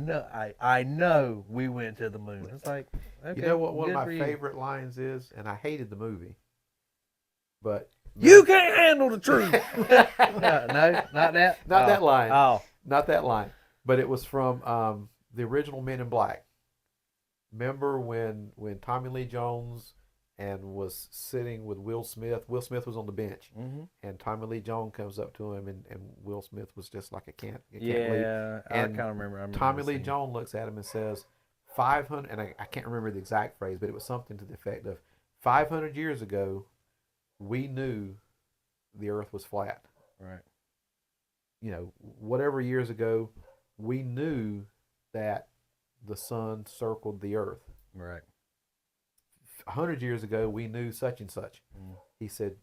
know we went to the moon. It's like, okay, You know what one of good my for you. favorite lines is, and I hated the movie, but You can't handle the truth. No, not that. Not that line. Oh, Not that line. But it was from the original Men in Black. Remember when Tommy Lee Jones and was sitting with Will Smith? Will Smith was on the bench, and Tommy Lee Jones comes up to him, and Will Smith was just like, I can't leave. yeah, I And kind of remember. Tommy the Lee scene. Jones looks at him and says, 500, and I can't remember the exact phrase, but it was something to the effect of, 500 years ago, we knew the earth was flat. Right. Whatever years ago, we knew that the sun circled the earth. Right. 100 years ago, we knew such and such. He said,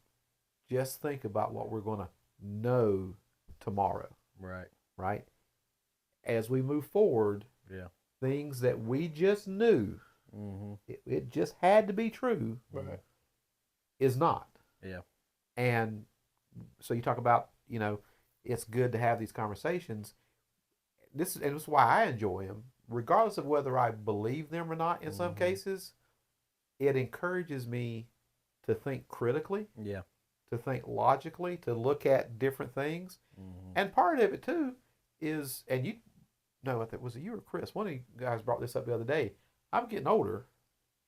just think about what we're going to know tomorrow. Right. Right? As we move forward, Yeah. things that we just knew, it just had to be true, is not. Yeah. And so you talk about, it's good to have these conversations. This is why I enjoy them, regardless of whether I believe them or not. In some cases, it encourages me to think critically, to think logically, to look at different things. And part of it too is, and you know, I think was it you or Chris? One of you guys brought this up the other day. I'm getting older,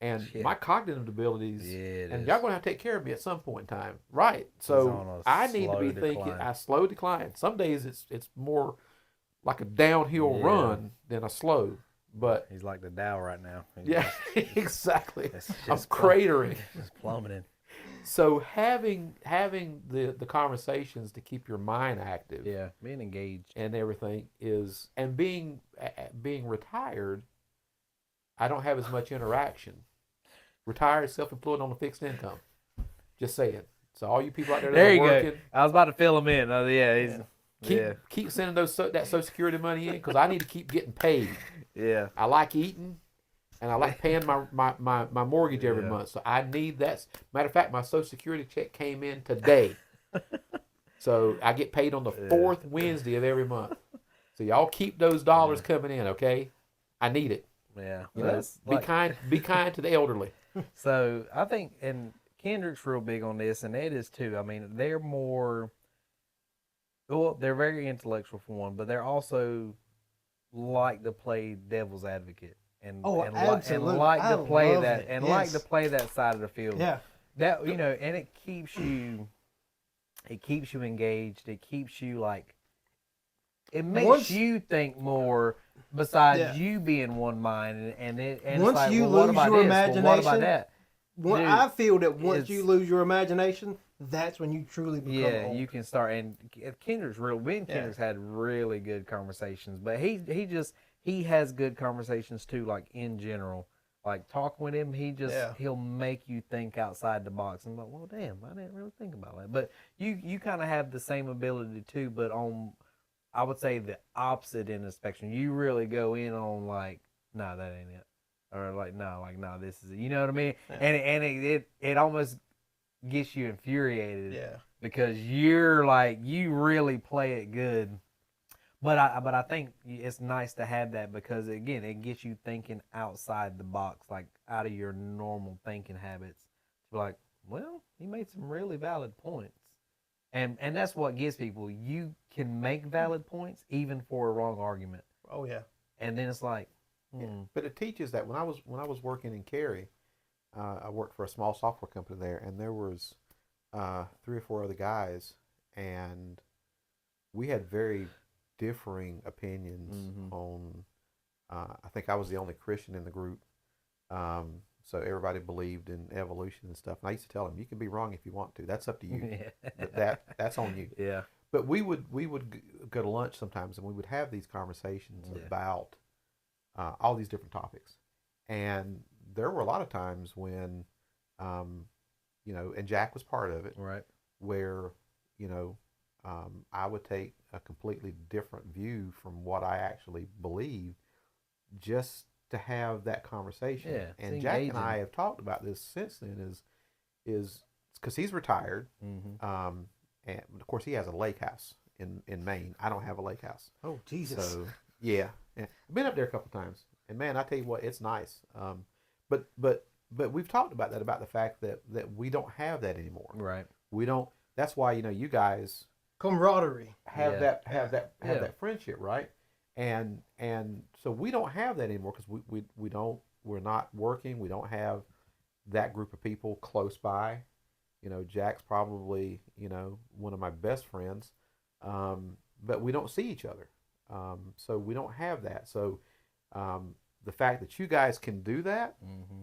and my cognitive abilities, and y'all gonna have to take care of me at some point in time, right? So I need to be thinking a slow decline. Some days it's more like a downhill run than a slow. But he's like the Dow right now. Exactly. I'm cratering. Just plummeting. So having the conversations to keep your mind active, being engaged and everything is, and being retired, I don't have as much interaction. Retired, self-employed on a fixed income. Just saying. So all you people out there that are working, go. I was about to fill him in. keep sending that Social Security money in, because I need to keep getting paid. Yeah. I like eating, and I like paying my mortgage every month. So I need that. Matter of fact, my Social Security check came in today. So I get paid on the fourth Wednesday of every month. So y'all keep those dollars coming in, okay? I need it. Yeah. Be kind to the elderly. So I think, and Kendrick's real big on this, and Ed is too. I mean, they're more, well, they're very intellectual for one, but they're also like to play devil's advocate and like to play that side of the field. Yeah. That, and it keeps you engaged. It keeps you like, it makes you think more besides you being one mind, and once it's like, you well, lose what about your this? imagination, well, what about that? Dude, I feel that once you lose your imagination, that's when you truly become old. You can start. And Kendrick's Kendrick's had really good conversations, but he has good conversations too, like in general. Like talking with him, he'll make you think outside the box. And I'm like, well, damn, I didn't really think about that. But you kind of have the same ability too, but on, I would say, the opposite end of the spectrum. You really go in on like, nah, that ain't it. Or like, no, this is it. You know what I mean? Yeah. And it almost gets you infuriated. Yeah. Because you're like, you really play it good. But I think it's nice to have that, because again, it gets you thinking outside the box, like out of your normal thinking habits. Like, well, he made some really valid points. And that's what gets people. You can make valid points even for a wrong argument. Oh yeah. And then it's like, But it teaches that. When I was working in Cary, I worked for a small software company there, and there was 3 or 4 other guys, and we had very differing opinions on. I think I was the only Christian in the group, so everybody believed in evolution and stuff. And I used to tell them, you can be wrong if you want to. That's up to you. That's on you. Yeah. but we would go to lunch sometimes, and we would have these conversations about all these different topics. And there were a lot of times when, and Jack was part of it, Right. where, I would take a completely different view from what I actually believe, just to have that conversation. Yeah, it's and Jack and engaging. I have talked about this since then. Is because he's retired, Mm-hmm. and of course he has a lake house in Maine. I don't have a lake house. Oh Jesus! So yeah, I've been up there a couple times, and man, I tell you what, it's nice. But we've talked about that, about the fact that we don't have that anymore. Right. We don't. That's why you guys Camaraderie. have Yeah. that friendship, right? And so we don't have that anymore because we're not working. We don't have that group of people close by. Jack's probably one of my best friends, but we don't see each other. So we don't have that. So the fact that you guys can do that,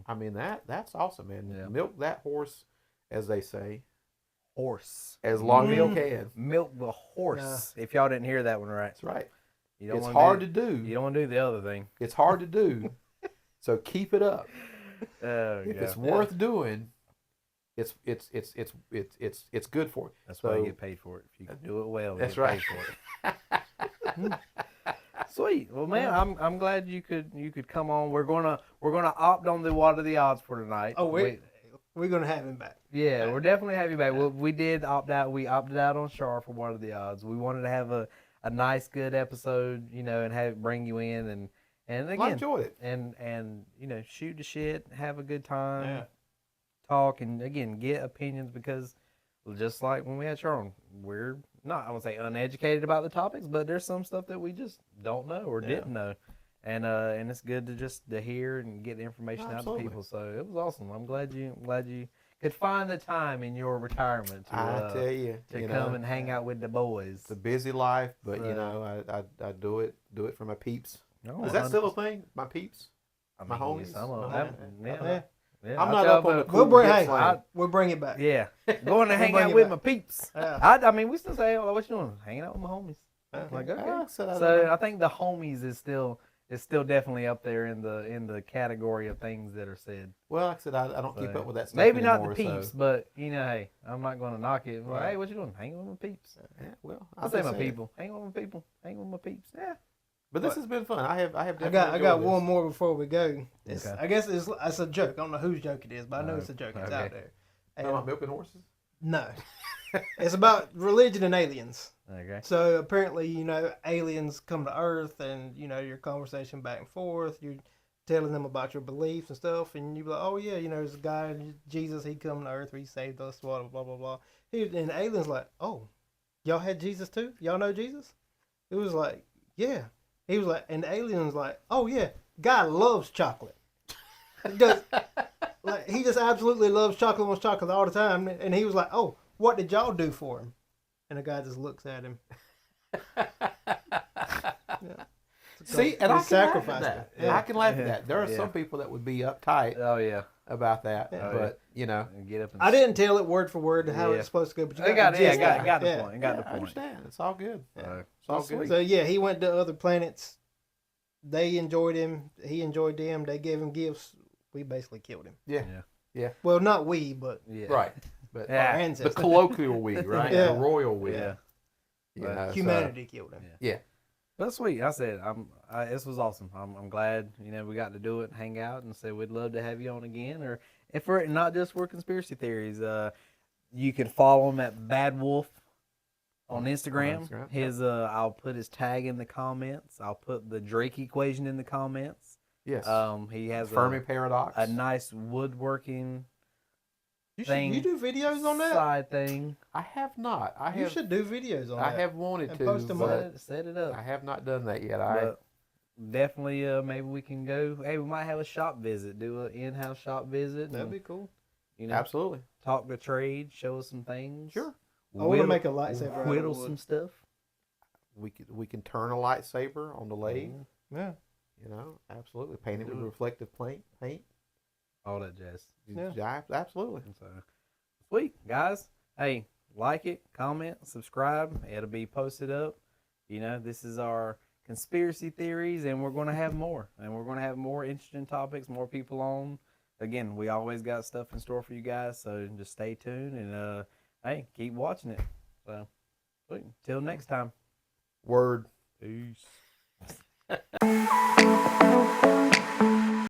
I mean that's awesome, man. Yeah. Milk that horse, as they say, Horse. as long as you Milk- can. Milk the horse. If y'all didn't hear that one right. That's right. You don't It's wanna hard do, to do. You don't want to do the other thing. It's hard to do. So keep it up. Oh, If yeah. it's worth doing, it's good for you. That's why you So- get paid for it. If you can do it well, you That's get right. paid for it. Sweet. Well, man, I'm glad you could come on. We're gonna opt on the what are the odds for tonight. Oh, we're gonna have him back. Yeah, we're definitely happy back. We did opt out. We opted out on Char for what are the odds. We wanted to have a nice, good episode, and have it bring you in and I again enjoyed it. and shoot the shit, have a good time, Yeah. talk, and again get opinions because just like when we had Char on, we're not, I won't say uneducated about the topics, but there's some stuff that we just don't know or didn't know. And it's good to hear and get the information out to people. So it was awesome. I'm glad you could find the time in your retirement to I tell you, come and hang out with the boys. it's a busy life, but So- I do it for my peeps. No, Is that still a thing? My peeps? I mean, my homies? Some of My them, Yeah. yeah. I'm I'll not tell up on the about- cool We'll hip bring slang. we'll bring it back. Yeah, going to hang bring out it with back. my peeps. Yeah. I mean, we still say, "Oh, what you doing? Hanging out with my homies." Like, okay. Ah, So I think the homies is still definitely up there in the category of things that are said. well, like I said, I don't keep So, up with that stuff maybe not anymore, the peeps, so- but hey, I'm not going to knock it. Well, Right. hey, what you doing? Hanging with my peeps. Yeah, well, I say just my saying. people. Hang with my people. Hang with my peeps. Yeah. But this has been fun. I have I definitely got enjoyed this. one more before we go. Okay. I guess it's a joke. I don't know whose joke it is, but I know it's a joke. It's Okay. out there. Talking about milking horses? No, it's about religion and aliens. Okay. So apparently, aliens come to Earth, and your conversation back and forth. You're telling them about your beliefs and stuff, and you be like, "Oh yeah, there's a guy, Jesus. He come to Earth, he saved us. Blah blah blah blah." And the aliens like, "Oh, y'all had Jesus too? Y'all know Jesus?" It was like, "Yeah." He was like, and the aliens like, "Oh yeah, God loves chocolate. He just absolutely loves chocolate, wants chocolate all the time." And he was like, "Oh, what did y'all do for him?" And the guy just looks at him. Yeah. See, and We I can laugh at sacrificed that. it. Yeah. I can laugh at Yeah. that. There are Yeah. some people that would be uptight Oh yeah. about that, Yeah. but Get up. And I didn't tell it word for word how Yeah. it's supposed to go, but you I got, got the it. gist of it. Got the Yeah. point. Got the I point. understand. It's all good. So, It's all sweet. good. So yeah, he went to other planets. They enjoyed him. He enjoyed them. They gave him gifts. We basically killed him. Yeah. Well, not we, but Yeah. Right. But Yeah. our the ancestors. colloquial we, right? Yeah. The royal we. Yeah. You know, so- Humanity killed him. That's sweet. I said, this was awesome. I'm glad, we got to do it and hang out and say we'd love to have you on again. Or if we're not just for conspiracy theories, you can follow him at Bad Wolf on Instagram. Instagram, His, I'll put his tag in the comments. I'll put the Drake equation in the comments. Yes. He has Fermi paradox. a nice woodworking You do videos on that? side thing. I have not. You should do videos on I that. have wanted And to, post them on but Set it up. I have not done that yet. But definitely, maybe we can go. Hey, we might have a shop visit. Do an in-house shop visit. That'd and, be cool. Absolutely. talk to trade, show us some things. Sure. I want to make a lightsaber. out of Whittle wood. some stuff. We can turn a lightsaber on the lathe. Yeah. Absolutely. Paint it with Do it. reflective paint. All that jazz. Yeah. Yeah, absolutely. So, sweet guys. Hey, like it, comment, subscribe. It'll be posted up. You know, this is our conspiracy theories, and we're going to have more. And we're going to have more interesting topics, more people on. Again, we always got stuff in store for you guys, so just stay tuned and hey, keep watching it. So, until next time. Word. Peace.